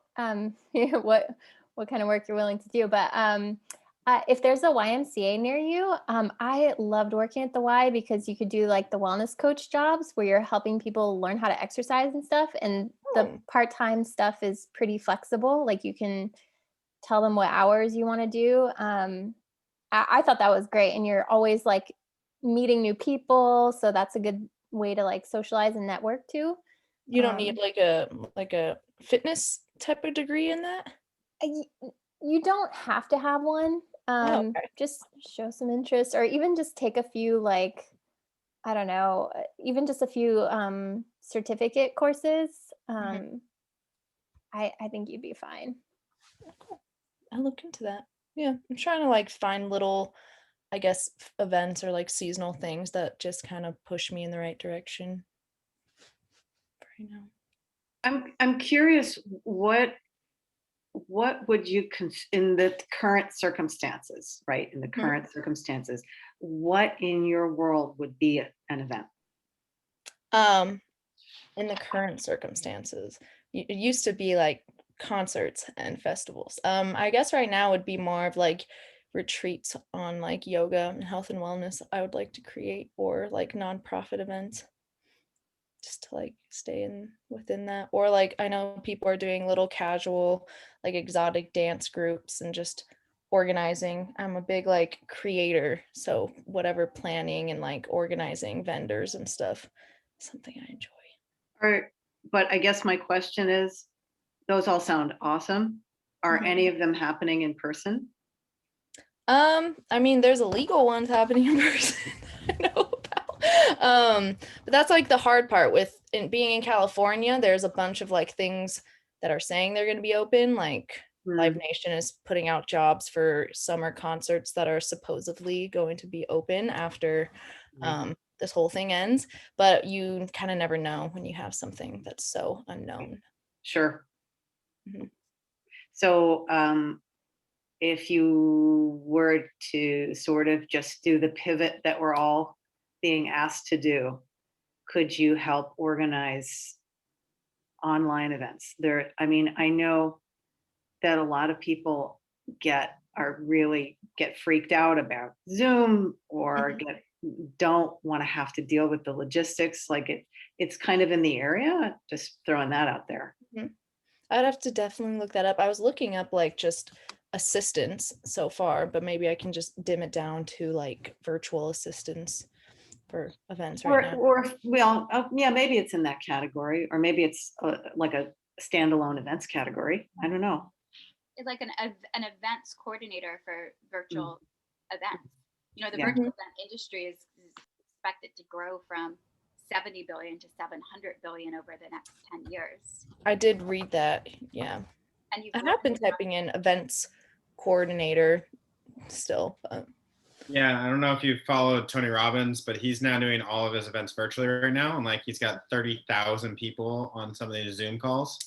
what kind of work you're willing to do, but if there's a YMCA near you, I loved working at the Y because you could do like the wellness coach jobs where you're helping people learn how to exercise and stuff. And the part-time stuff is pretty flexible. Like you can tell them what hours you want to do. I thought that was great. And you're always like meeting new people. So that's a good way to like socialize and network too. You don't need like a fitness type of degree in that? You don't have to have one. Just show some interest, or even just take a few, like, I don't know, even just a few certificate courses. I think you'd be fine. Cool. I'll look into that. Yeah, I'm trying to like find little, I guess, events or like seasonal things that just kind of push me in the right direction right now. I'm curious, what would you in the current circumstances, right? In the current circumstances, what in your world would be an event? In the current circumstances, it used to be like concerts and festivals. I guess right now would be more of like retreats on like yoga and health and wellness I would like to create, or like nonprofit events, just to like stay within that. Or like I know people are doing little casual like exotic dance groups and just organizing. I'm a big like creator, so whatever planning and like organizing vendors and stuff, something I enjoy. But I guess my question is, those all sound awesome. Are any of them happening in person? I mean, there's illegal ones happening in person I know about. But that's like the hard part with being in California. There's a bunch of like things that are saying they're going to be open. Like Live Nation is putting out jobs for summer concerts that are supposedly going to be open after this whole thing ends. But you kind of never know when you have something that's so unknown. Sure. So if you were to sort of just do the pivot that we're all being asked to do, could you help organize online events? I mean, I know that a lot of people really get freaked out about Zoom, or don't want to have to deal with the logistics. Like it's kind of in the area, just throwing that out there. I'd have to definitely look that up. I was looking up like just assistants so far, but maybe I can just dim it down to like virtual assistants for events right now. Or well, yeah, maybe it's in that category, or maybe it's like a standalone events category. I don't know. It's like an events coordinator for virtual events. You know, the Yeah. virtual event industry is expected to grow from 70 billion to 700 billion over the next 10 years. I did read that, yeah. And I have been typing in events coordinator still, but Yeah, I don't know if you followed Tony Robbins, but he's now doing all of his events virtually right now, and like he's got 30,000 people on some of these Zoom calls.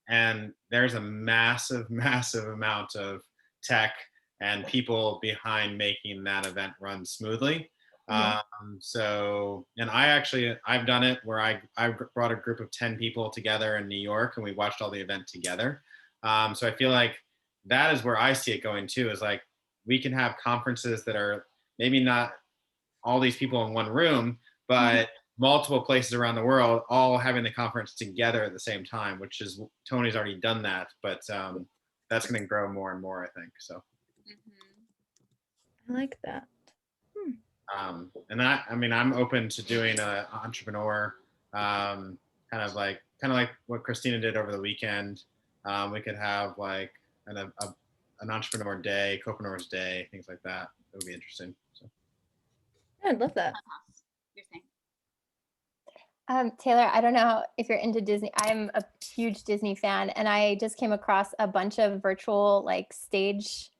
And there's a massive, massive amount of tech and people behind making that event run smoothly. So, and I've done it where I brought a group of 10 people together in New York and we watched all the event together. So I feel like that is where I see it going too, is like we can have conferences that are maybe not all these people in one room, but multiple places around the world all having the conference together at the same time, which is Tony's already done that, but that's going to grow more and more, I think. So I like that. And I mean, I'm open to doing an entrepreneur, kind of like what Christina did over the weekend. We could have like an entrepreneur day, Co-preneurs day, things like that. It would be interesting. So. Yeah, I'd love that. You're saying. Taylor, I don't know if you're into Disney. I'm a huge Disney fan, and I just came across a bunch of virtual like stage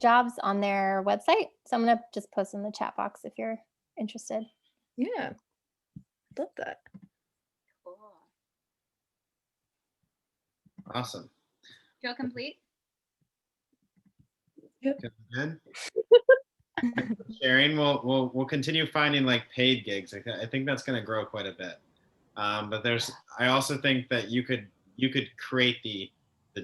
jobs on their website. So I'm gonna just post in the chat box if you're interested. Yeah, love that. Cool. Awesome. Feel complete? Good. Sharing, we'll continue finding like paid gigs. I think that's going to grow quite a bit. But I also think that you could create the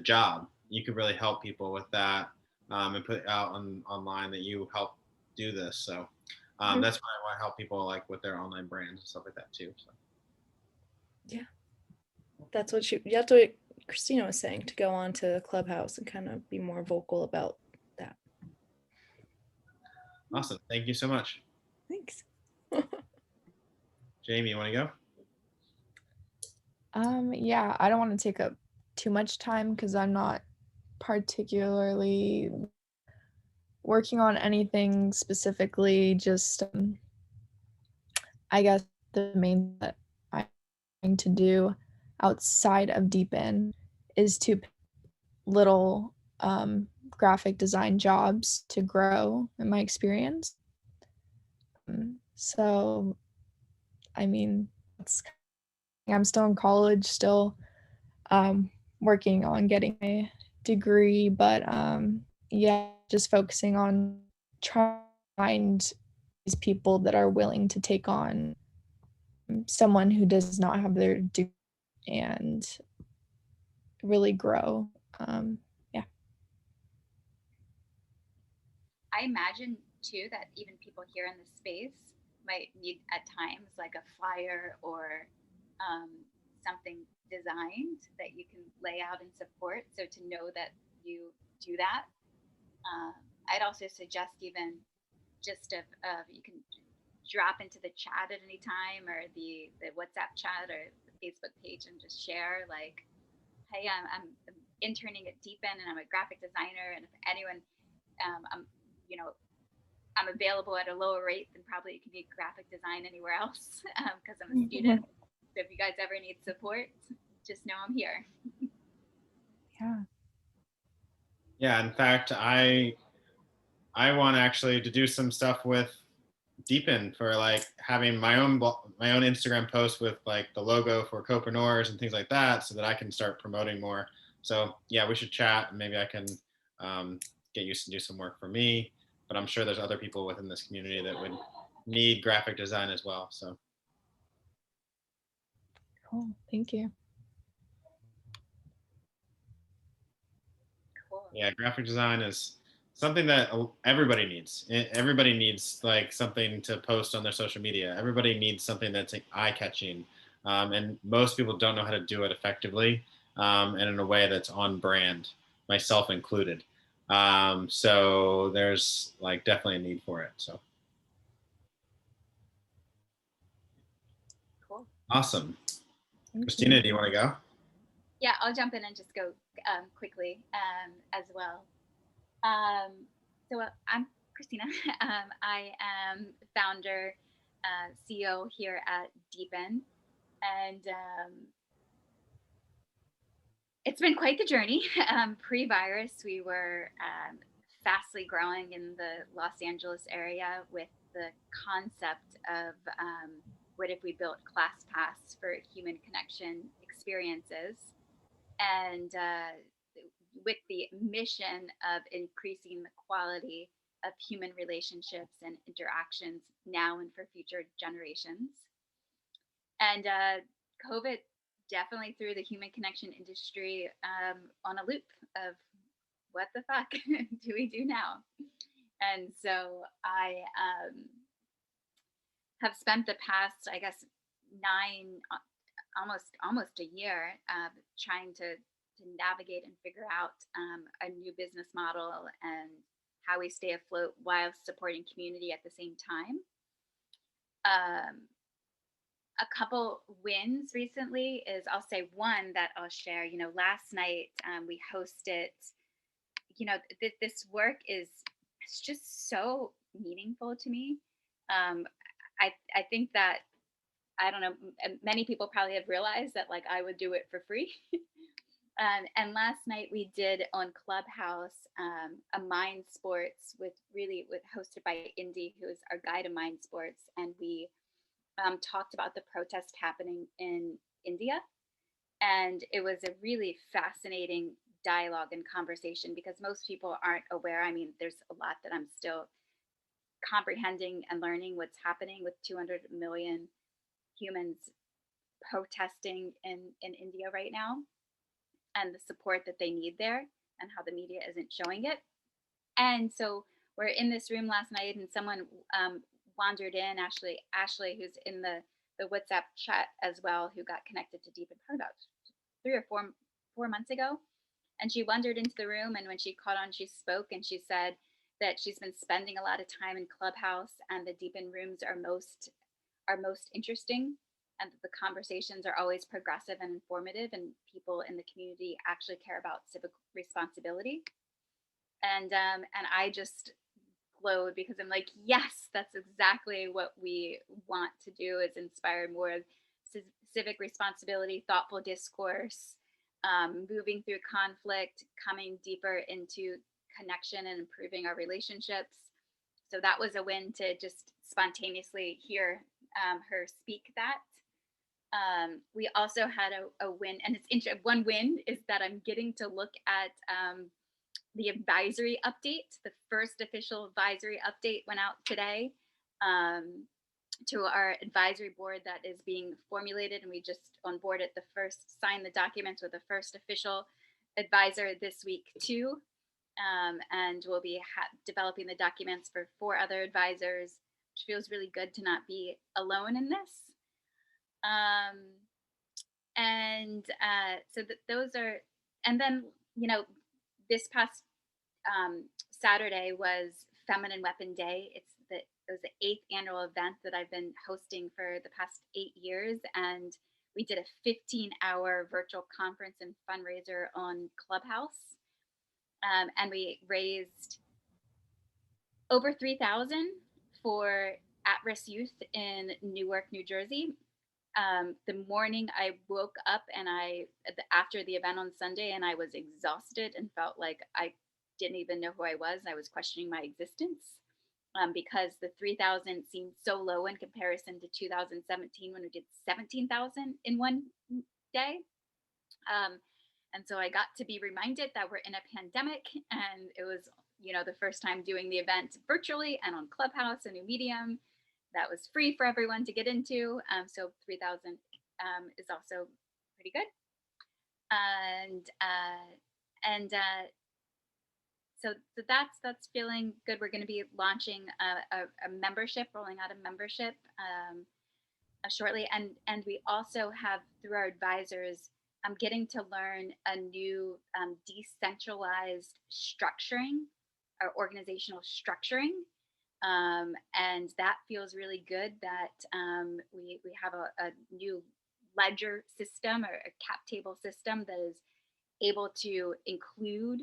job. You could really help people with that, and put it out online that you help do this. So that's why I want to help people like with their online brands and stuff like that too. So. Yeah, that's what Christina was saying, to go on to Clubhouse and kind of be more vocal about that. Awesome. Thank you so much. Thanks. Jamie, you want to go? Yeah, I don't want to take up too much time because I'm not particularly working on anything specifically. Just I guess the main thing that I'm trying to do outside of Deepen is to pick little graphic design jobs to grow in my experience. So, I mean, I'm still in college, still working on getting a degree, but yeah, just focusing on trying to find these people that are willing to take on someone who does not have their degree and really grow. Yeah. I imagine too that even people here in the space might need at times like a flyer or something designed that you can lay out and support. So to know that you do that, I'd also suggest even just of you can drop into the chat at any time, or the WhatsApp chat or the Facebook page, and just share like, hey, I'm interning at Deepen and I'm a graphic designer, and if anyone I'm available at a lower rate than probably you can do graphic design anywhere else because I'm a student. So if you guys ever need support, just know I'm here. Yeah. Yeah. In fact, I want actually to do some stuff with Deepen for like having my own Instagram post with like the logo for Co-preneurs and things like that, so that I can start promoting more. So yeah, we should chat and maybe I can get you to do some work for me. But I'm sure there's other people within this community that would need graphic design as well. So Cool. Thank you. Cool. Yeah, graphic design is something that everybody needs. Everybody needs like something to post on their social media. Everybody needs something that's like eye-catching, and most people don't know how to do it effectively and in a way that's on brand, myself included. So there's like definitely a need for it. So Awesome. Thank Christina, you. do you want to go? Yeah, I'll jump in and just go quickly as well. So I'm Christina. I am founder, CEO here at Deepen, and it's been quite the journey. Pre-virus, we were fastly growing in the Los Angeles area with the concept of what if we built ClassPass for human connection experiences, and with the mission of increasing the quality of human relationships and interactions now and for future generations. And COVID definitely threw the human connection industry on a loop of what the fuck do we do now? And so I have spent the past, I guess, almost a year trying to navigate and figure out a new business model and how we stay afloat while supporting community at the same time. A couple wins recently is, I'll say one that I'll share. You know, last night we hosted, you know, this work is, it's just so meaningful to me. I think that, I don't know, many people probably have realized that like I would do it for free. And last night we did on Clubhouse a mind sports with hosted by Indy, who is our guide of mind sports, and we talked about the protest happening in India, and it was a really fascinating dialogue and conversation because most people aren't aware. I mean, there's a lot that I'm still comprehending and learning what's happening with 200 million humans protesting in India right now, and the support that they need there, and how the media isn't showing it. And so we're in this room last night, and someone wandered in, Ashley, who's in the WhatsApp chat as well, who got connected to Deepen probably about 3 or 4 months ago. And she wandered into the room, and when she caught on, she spoke, and she said that she's been spending a lot of time in Clubhouse, and the Deepen rooms are most interesting, and the conversations are always progressive and informative, and people in the community actually care about civic responsibility. And I just glowed because I'm like, yes, that's exactly what we want to do, is inspire more of civic responsibility, thoughtful discourse, moving through conflict, coming deeper into connection and improving our relationships. So that was a win to just spontaneously hear her speak that. We also had a win, and it's one win is that I'm getting to look at the advisory update. The first official advisory update went out today to our advisory board that is being formulated, and we just onboarded signed the documents with the first official advisor this week too. And we'll be developing the documents for 4 other advisors, which feels really good to not be alone in this. So those are, and then, you know, this past Saturday was Feminine Weapon Day. It was the 8th annual event that I've been hosting for the past 8 years, and we did a 15-hour virtual conference and fundraiser on Clubhouse, and we raised over $3,000 for at-risk youth in Newark, New Jersey. The morning I woke up and after the event on Sunday, and I was exhausted and felt like I didn't even know who I was. I was questioning my existence because the 3,000 seemed so low in comparison to 2017 when we did 17,000 in one day. And so I got to be reminded that we're in a pandemic, and it was, you know, the first time doing the event virtually and on Clubhouse, a new medium that was free for everyone to get into. So 3,000 is also pretty good. So that's feeling good. We're going to be launching a membership, rolling out a membership shortly, and we also have, through our advisors, getting to learn a new decentralized structuring, or organizational structuring. And that feels really good that we have a new ledger system or a cap table system that is able to include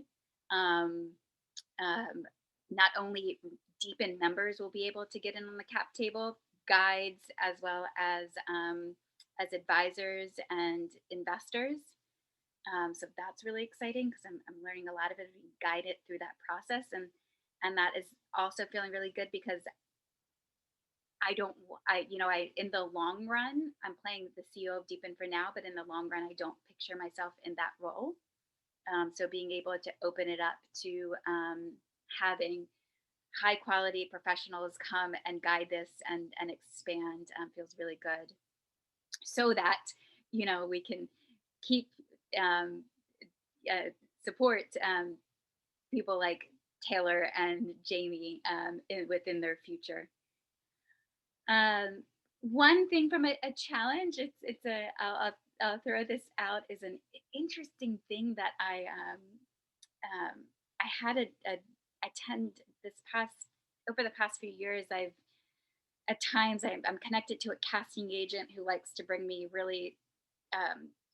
not only Deepen members will be able to get in on the cap table, guides, as well as advisors and investors. So that's really exciting because I'm learning a lot of it, being guided through that process, and that is also feeling really good because I in the long run, I'm playing the CEO of Deepen for now, but in the long run, I don't picture myself in that role. So being able to open it up to having high quality professionals come and guide this and expand feels really good, so that we can keep support people like Taylor and Jamie within their future. One thing from a challenge, I'll throw this out, is an interesting thing that I had a attend over the past few years. At times I'm connected to a casting agent who likes to bring me really,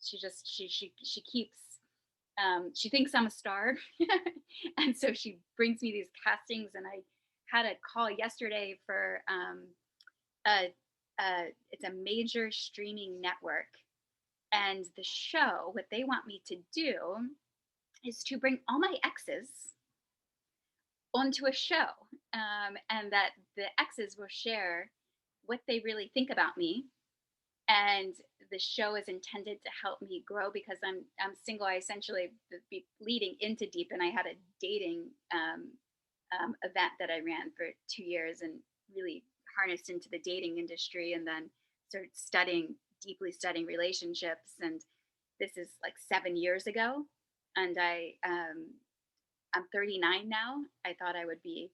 she keeps, she thinks I'm a star. And so she brings me these castings, and I had a call yesterday for it's a major streaming network, and the show, what they want me to do is to bring all my exes onto a show, and that the exes will share what they really think about me, and the show is intended to help me grow because I'm single. I essentially, leading into Deepen, I had a dating event that I ran for 2 years and really harnessed into the dating industry, and then started deeply studying relationships. And this is like 7 years ago, and I'm 39 now. I thought I would be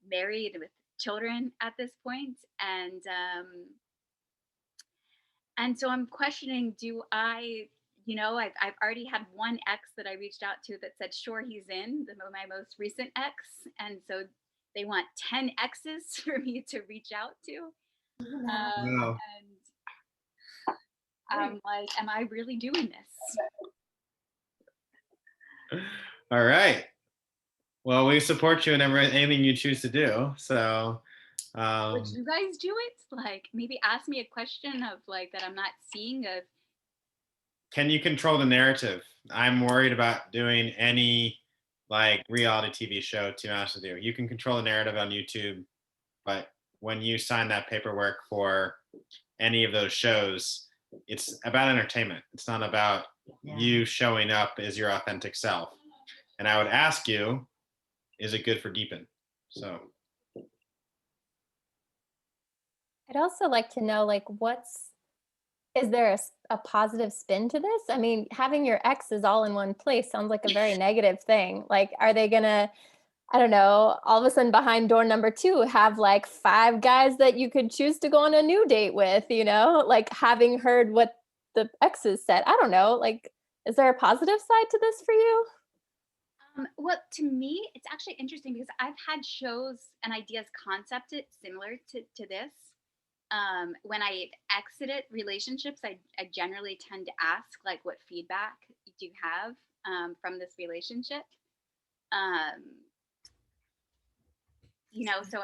married with children at this point, and so I'm questioning, do I, I've already had one ex that I reached out to that said, sure, he's in, my most recent ex. And so they want 10 exes for me to reach out to. Wow. And I'm like, am I really doing this? All right. Well, we support you in anything you choose to do. So Would you guys do it? Like, maybe ask me a question of like that I'm not seeing. Can you control the narrative? I'm worried about doing any like reality TV show, to be honest with you. You can control the narrative on YouTube, but when you sign that paperwork for any of those shows, it's about entertainment. It's not about you showing up as your authentic self. And I would ask you, is it good for Deepen? So I'd also like to know, like, is there a positive spin to this? I mean, having your exes all in one place sounds like a very negative thing. Like, are they gonna, I don't know, all of a sudden behind door number 2 have like 5 guys that you could choose to go on a new date with, like having heard what the exes said? I don't know, like, is there a positive side to this for you? Well, to me, it's actually interesting because I've had shows and ideas concepted similar to this. When I exited relationships, I generally tend to ask, like, what feedback do you have from this relationship? So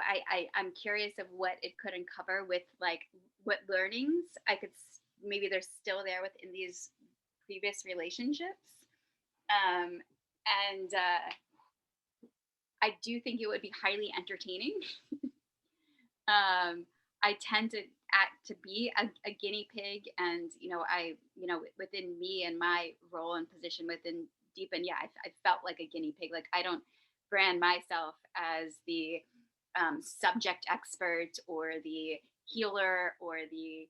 I'm curious of what it could uncover with, like, what learnings maybe they're still there within these previous relationships. And I do think it would be highly entertaining. I tend to be a guinea pig, and within me and my role and position within Deepen, I felt like a guinea pig. Like, I don't brand myself as the subject expert or the healer or the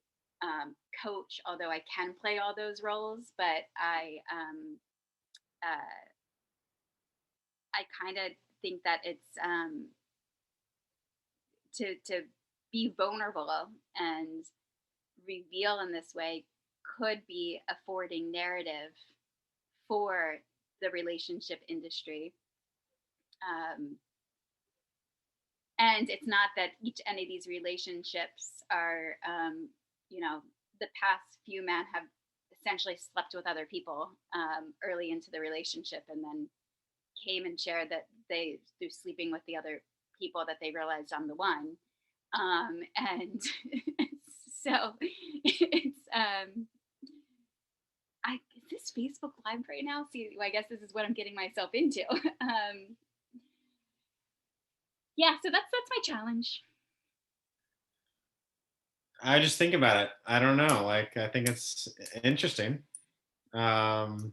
coach, although I can play all those roles. But I kind of think that it's to be vulnerable and reveal in this way could be affording narrative for the relationship industry. And it's not that any of these relationships are, the past few men have essentially slept with other people early into the relationship, and then came and shared that through sleeping with the other people, that they realized I'm the one. And so it's is this Facebook Live right now? See, I guess this is what I'm getting myself into. Yeah, so that's my challenge. I just think about it. I don't know. Like, I think it's interesting. And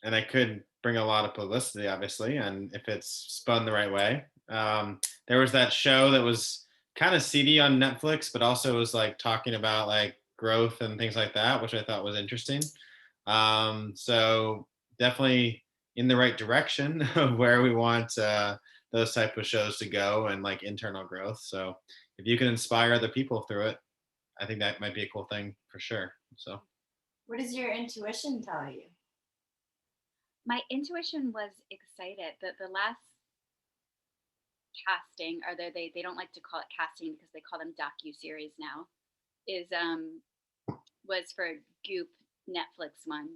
I could bring a lot of publicity, obviously, and if it's spun the right way. There was that show that was kind of seedy on Netflix, but also was like talking about like growth and things like that, which I thought was interesting. So definitely in the right direction of where we want those type of shows to go, and like internal growth. So if you can inspire other people through it, I think that might be a cool thing for sure. So What does your intuition tell you? My intuition was excited. The last casting, or they don't like to call it casting because they call them docu-series now, was for Goop Netflix one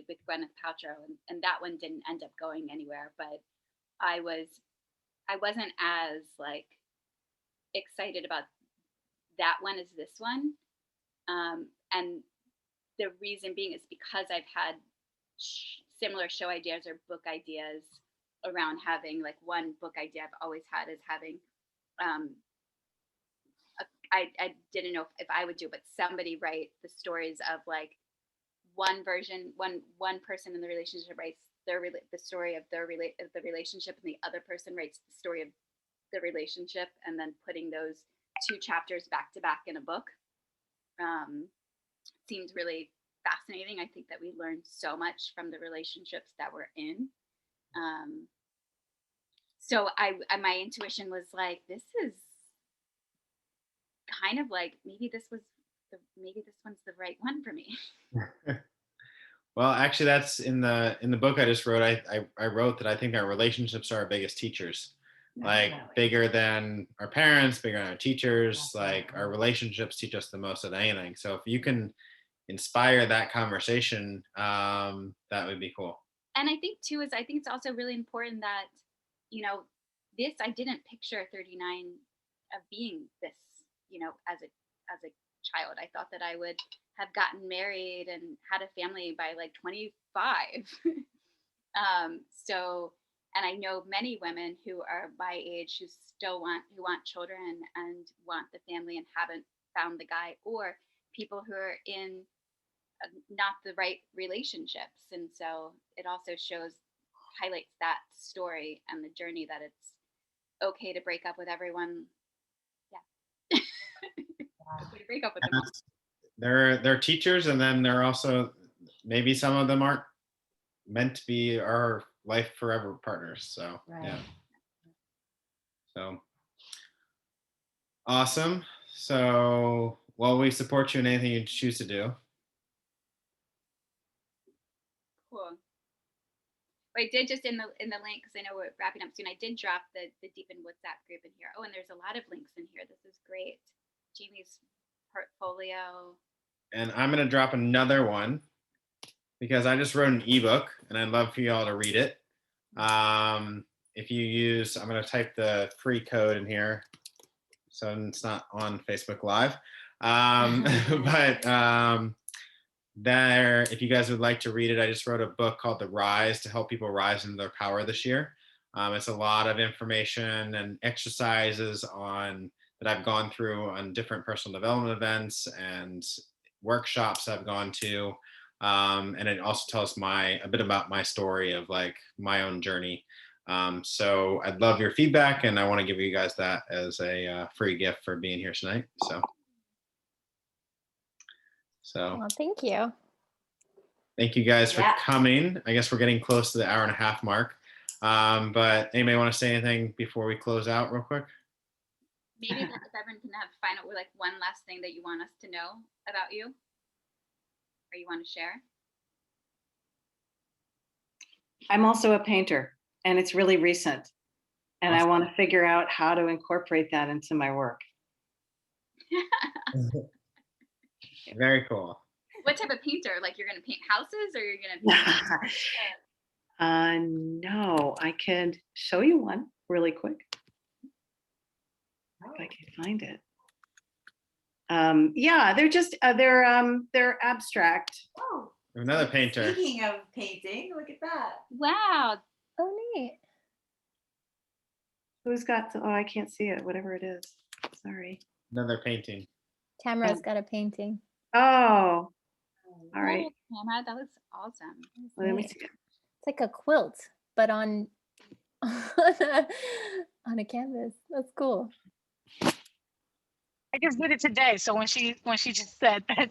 with Gwyneth Paltrow, and that one didn't end up going anywhere. But I wasn't as like excited about that one as this one, and the reason being is because I've had similar show ideas or book ideas around having, like, one book idea I've always had is having I didn't know if I would do, but somebody write the stories of like one person in the relationship writes the story of the relationship, and the other person writes the story of the relationship, and then putting those two chapters back to back in a book seemed really fascinating. I think that we learned so much from the relationships that we're in. So my intuition was like, this is kind of like, maybe this one's the right one for me. well, actually, that's in the book I just wrote. I wrote that I think our relationships are our biggest teachers. Like, bigger than our parents, bigger than our teachers. Like, our relationships teach us the most of anything. So if you can inspire that conversation, that would be cool. And I think too I think it's also really important that, this, I didn't picture 39 of being this, as a child. I thought that I would have gotten married and had a family by like 25. So, and I know many women who are my age who still want children and want the family and haven't found the guy, or people who are in not the right relationships. And so it also highlights that story and the journey, that it's okay to break up with everyone. Yeah. Okay to break up with them all. They're teachers, and then they're also, maybe some of them aren't meant to be our life forever partners. So right. Yeah. So awesome. So, well, we support you in anything you choose to do. Cool. I did just in the link, because I know we're wrapping up soon, I did drop the Deepen WhatsApp group in here. Oh, and there's a lot of links in here. This is great. Jamie's portfolio. And I'm going to drop another one because I just wrote an ebook and I'd love for you all to read it. If you use, I'm going to type the free code in here so it's not on Facebook Live. But there, if you guys would like to read it, I just wrote a book called The Rise to help people rise into their power this year. It's a lot of information and exercises that I've gone through on different personal development events and workshops I've gone to. And it also tells a bit about my story of like my own journey. So I'd love your feedback, and I want to give you guys that as a free gift for being here tonight. So well, thank you. Thank you guys for coming. I guess we're getting close to the hour-and-a-half mark. But anybody want to say anything before we close out real quick? Maybe if everyone can have final, like, one last thing that you want us to know about you, or you want to share. I'm also a painter, and it's really recent. And awesome. I want to figure out how to incorporate that into my work. Very cool. What type of painter? Like you're going to paint houses or you're going to paint? No, I can show you one really quick. If I can find it. Yeah, they're just they're abstract. Oh, Another painter. Speaking of painting, look at that. Wow. Oh, neat. Who's got? Oh, I can't see it. Whatever it is. Sorry. Another painting. Tamara's got a painting. Oh, all right. Hannah, that looks awesome. Let me Neat. see it. It's like a quilt, but on on a canvas. That's cool. I just did it today. So when she just said that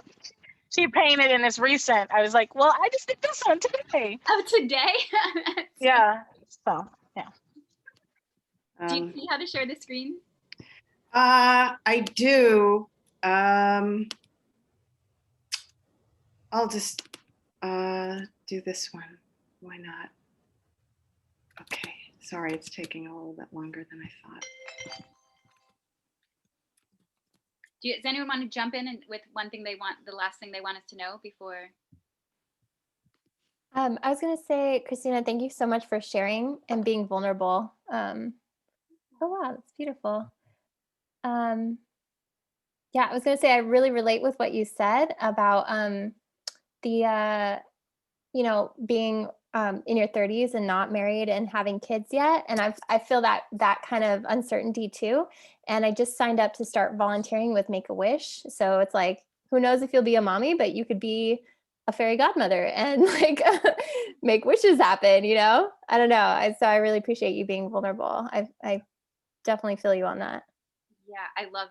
she painted and it's recent, I was like, well, I just did this one today. Oh, today? Yeah. So yeah. Do you see how to share the screen? I do. I'll just do this one. Why not? Okay. Sorry, it's taking a little bit longer than I thought. Does anyone want to jump in and with one thing they want, the last thing they want us to know before? I was going to say, Christina, thank you so much for sharing and being vulnerable. Oh, wow, that's beautiful. Yeah, I was going to say, I really relate with what you said about the, being in your 30s and not married and having kids yet. And I feel that kind of uncertainty too. And I just signed up to start volunteering with Make-A-Wish. So it's like, who knows if you'll be a mommy, but you could be a fairy godmother and like make wishes happen, I don't know. So I really appreciate you being vulnerable. I definitely feel you on that. Yeah, I love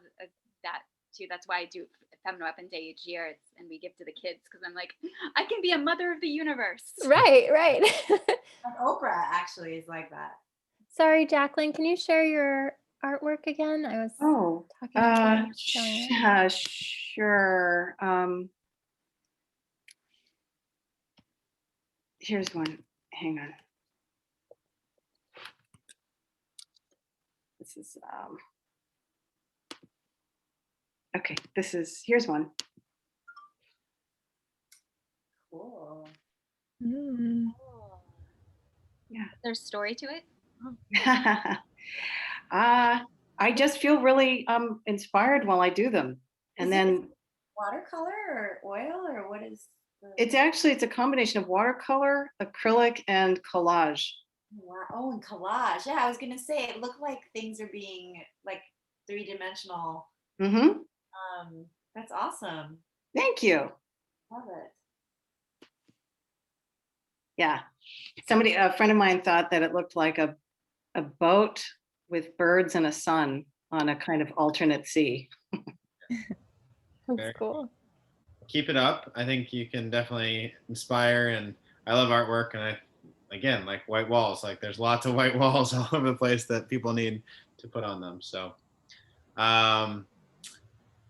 that too. That's why I do Feminine Weapon Day each year, and we give to the kids because I'm like, I can be a mother of the universe. Right. Like Oprah actually is like that. Sorry, Jacqueline, can you share your artwork again? I was talking to sure. Here's one. Hang on. This is okay. Here's one. Cool. Yeah. There's story to it. I just feel really inspired while I do them, and then Watercolor or oil or what is? it's a combination of watercolor, acrylic, and collage. Wow. Oh, and collage. Yeah, I was gonna say it looked like things are being like 3-dimensional. Mm-hmm. That's awesome. Thank you. Love it. Yeah. A friend of mine thought that it looked like a boat with birds and a sun on a kind of alternate sea. That's cool. Keep it up. I think you can definitely inspire, and I love artwork, and again, like white walls, like there's lots of white walls all over the place that people need to put on them. So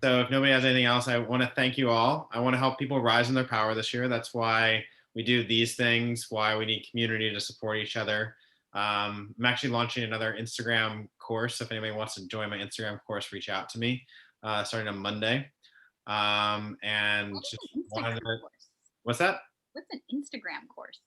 if nobody has anything else, I want to thank you all. I want to help people rise in their power this year. That's why we do these things, why we need community to support each other. I'm actually launching another Instagram course. If anybody wants to join my Instagram course, reach out to me starting on Monday. What's that? What's an Instagram course?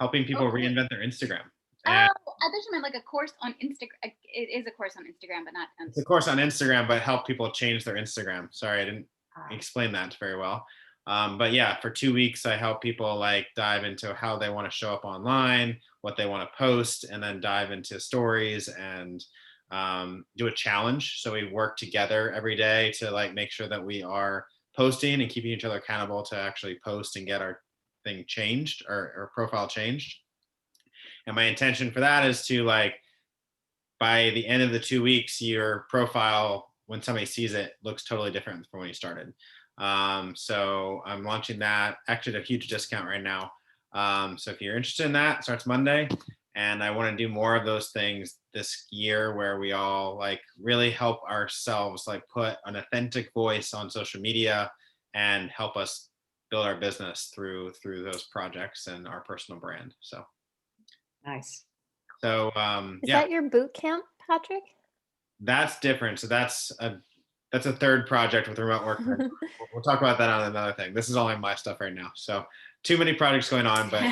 Helping people reinvent their Instagram. I thought you meant like a course on Instagram. It is a course on Instagram, but not on It's a course on Instagram, but help people change their Instagram. Sorry, I didn't explain that very well. But yeah, for 2 weeks, I help people like dive into how they want to show up online, what they want to post, and then dive into stories and do a challenge. So we work together every day to like make sure that we are posting and keeping each other accountable to actually post and get our thing changed or profile changed. And my intention for that is to like, by the end of the 2 weeks, your profile, when somebody sees it, looks totally different from when you started. So I'm launching that actually at a huge discount right now. So if you're interested in that, it starts Monday. And I want to do more of those things this year where we all like really help ourselves like put an authentic voice on social media and help us build our business through those projects and our personal brand. So nice. So is that your boot camp, Patrick? That's different. So that's that's a third project with remote work. We'll talk about that on another thing. This is only my stuff right now. So too many projects going on, but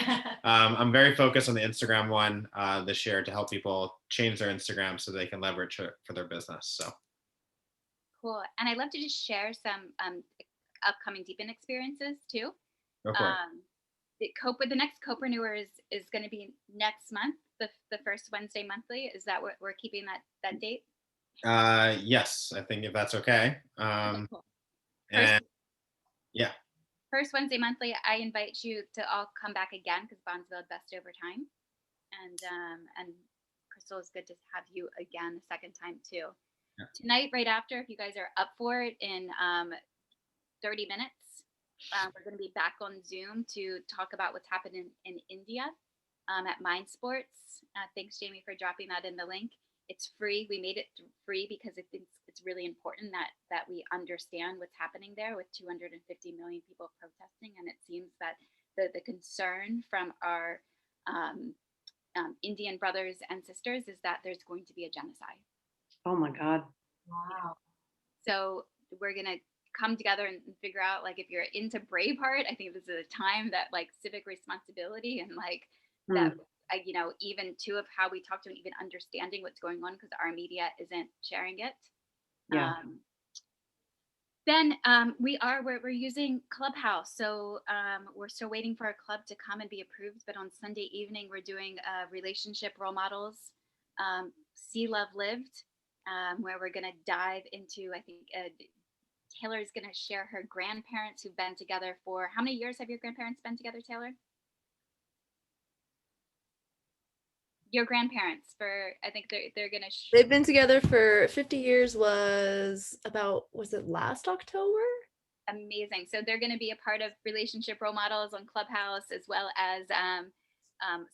I'm very focused on the Instagram one this year to help people change their Instagram so they can leverage it for their business. So cool. And I'd love to just share some upcoming Deepen experiences too. go for it. The next Co-preneurs is going to be next month, the first Wednesday monthly. Is that what we're keeping that date? Yes, I think if that's okay. Okay, cool. And yeah. First Wednesday monthly, I invite you to all come back again because bonds build best over time. And Crystal, it's good to have you again a second time too. Yeah. Tonight, right after, if you guys are up for it, in 30 minutes, we're going to be back on Zoom to talk about what's happening in India at Mind Sports. Thanks, Jamie, for dropping that in the link. It's free. We made it free because it's really important that we understand what's happening there with 250 million people protesting. And it seems that the concern from our Indian brothers and sisters is that there's going to be a genocide. Oh my God. Wow. So we're going to come together and figure out, like, if you're into Braveheart, I think this is a time that, like, civic responsibility and like that, you know, even too of how we talk to and even understanding what's going on because our media isn't sharing it. Yeah. Then we're using Clubhouse, so we're still waiting for a club to come and be approved. But on Sunday evening, we're doing relationship role models, See Love Lived, where we're going to dive into, I think Taylor's going to share her grandparents who've been together for, how many years have your grandparents been together, Taylor? Your grandparents, for, I think they're going to. They've been together for 50 years. Was it last October? Amazing. So they're going to be a part of relationship role models on Clubhouse, as well as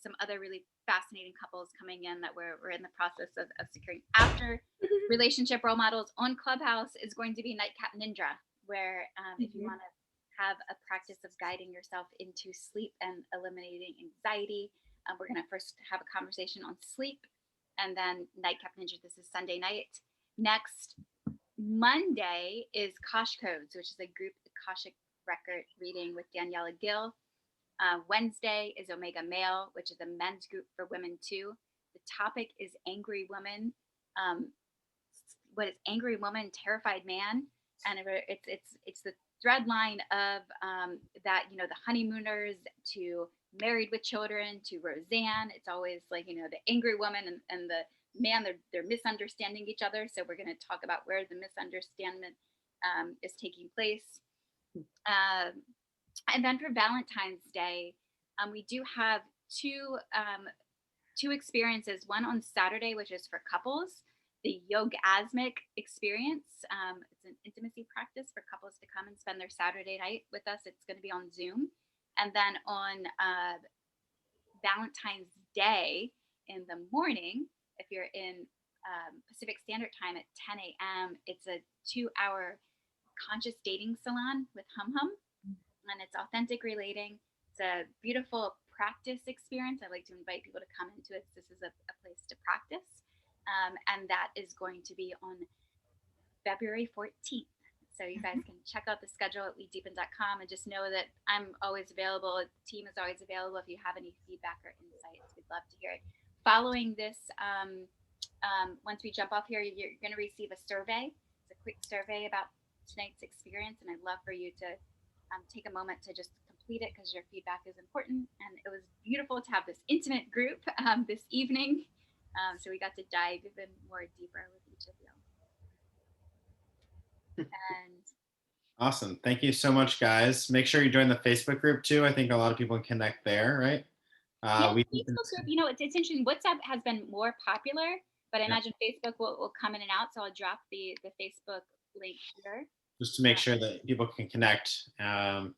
some other really fascinating couples coming in that we're in the process of securing. After relationship role models on Clubhouse is going to be Nightcap Ninja, where if you want to have a practice of guiding yourself into sleep and eliminating anxiety, we're going to first have a conversation on sleep, and then Nightcap Ninja. This is Sunday night. Next Monday is Kosh Codes, which is a group Akashic record reading with Daniela Gill. Wednesday is Omega Male, which is a men's group for women too. The topic is Angry Woman. What is Angry Woman, Terrified Man? And it's the thread line of that, you know, the honeymooners to Married with Children to Roseanne. It's always like, you know, the angry woman and the man, they're misunderstanding each other. So we're going to talk about where the misunderstanding is taking place. And then for Valentine's Day, we do have two experiences. One on Saturday, which is for couples, the Yogasmic experience. It's an intimacy practice for couples to come and spend their Saturday night with us. It's going to be on Zoom. And then on Valentine's Day in the morning, if you're in Pacific Standard Time at 10 a.m., it's a 2-hour conscious dating salon with Hum Hum. And it's authentic relating. It's a beautiful practice experience. I like to invite people to come into it. This is a place to practice. And that is going to be on February 14th. So you guys can check out the schedule at WeDeepen.com and just know that I'm always available. The team is always available. If you have any feedback or insights, we'd love to hear it. Following this, once we jump off here, you're going to receive a survey. It's a quick survey about tonight's experience. And I'd love for you to take a moment to just complete it because your feedback is important. And it was beautiful to have this intimate group this evening. So we got to dive even more deeper with each of you. And Awesome. Thank you so much, guys. Make sure you join the Facebook group too. I think a lot of people can connect there, right? Facebook group, you know, it's interesting. WhatsApp has been more popular, but I imagine Facebook will come in and out. So I'll drop the Facebook link here. Just to make sure that people can connect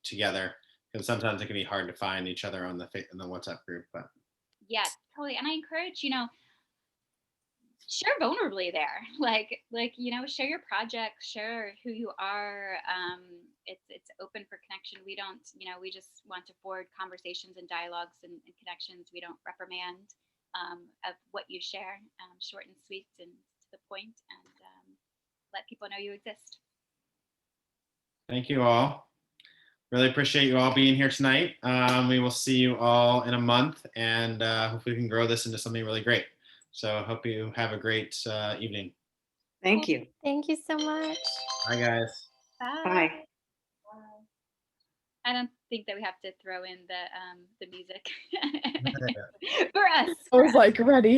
together, because sometimes it can be hard to find each other on the WhatsApp group. But yeah, totally. And I encourage, you know, share vulnerably there, like you know, share your project, share who you are. It's open for connection. We don't, you know, we just want to forward conversations and dialogues and connections. We don't reprimand of what you share. Short and sweet and to the point. And let people know you exist. Thank you all. Really appreciate you all being here tonight. We will see you all in a month, and hopefully we can grow this into something really great. So I hope you have a great evening. Thank you. Thank you so much. Bye, guys. Bye. I don't think that we have to throw in the music for us. I was like ready.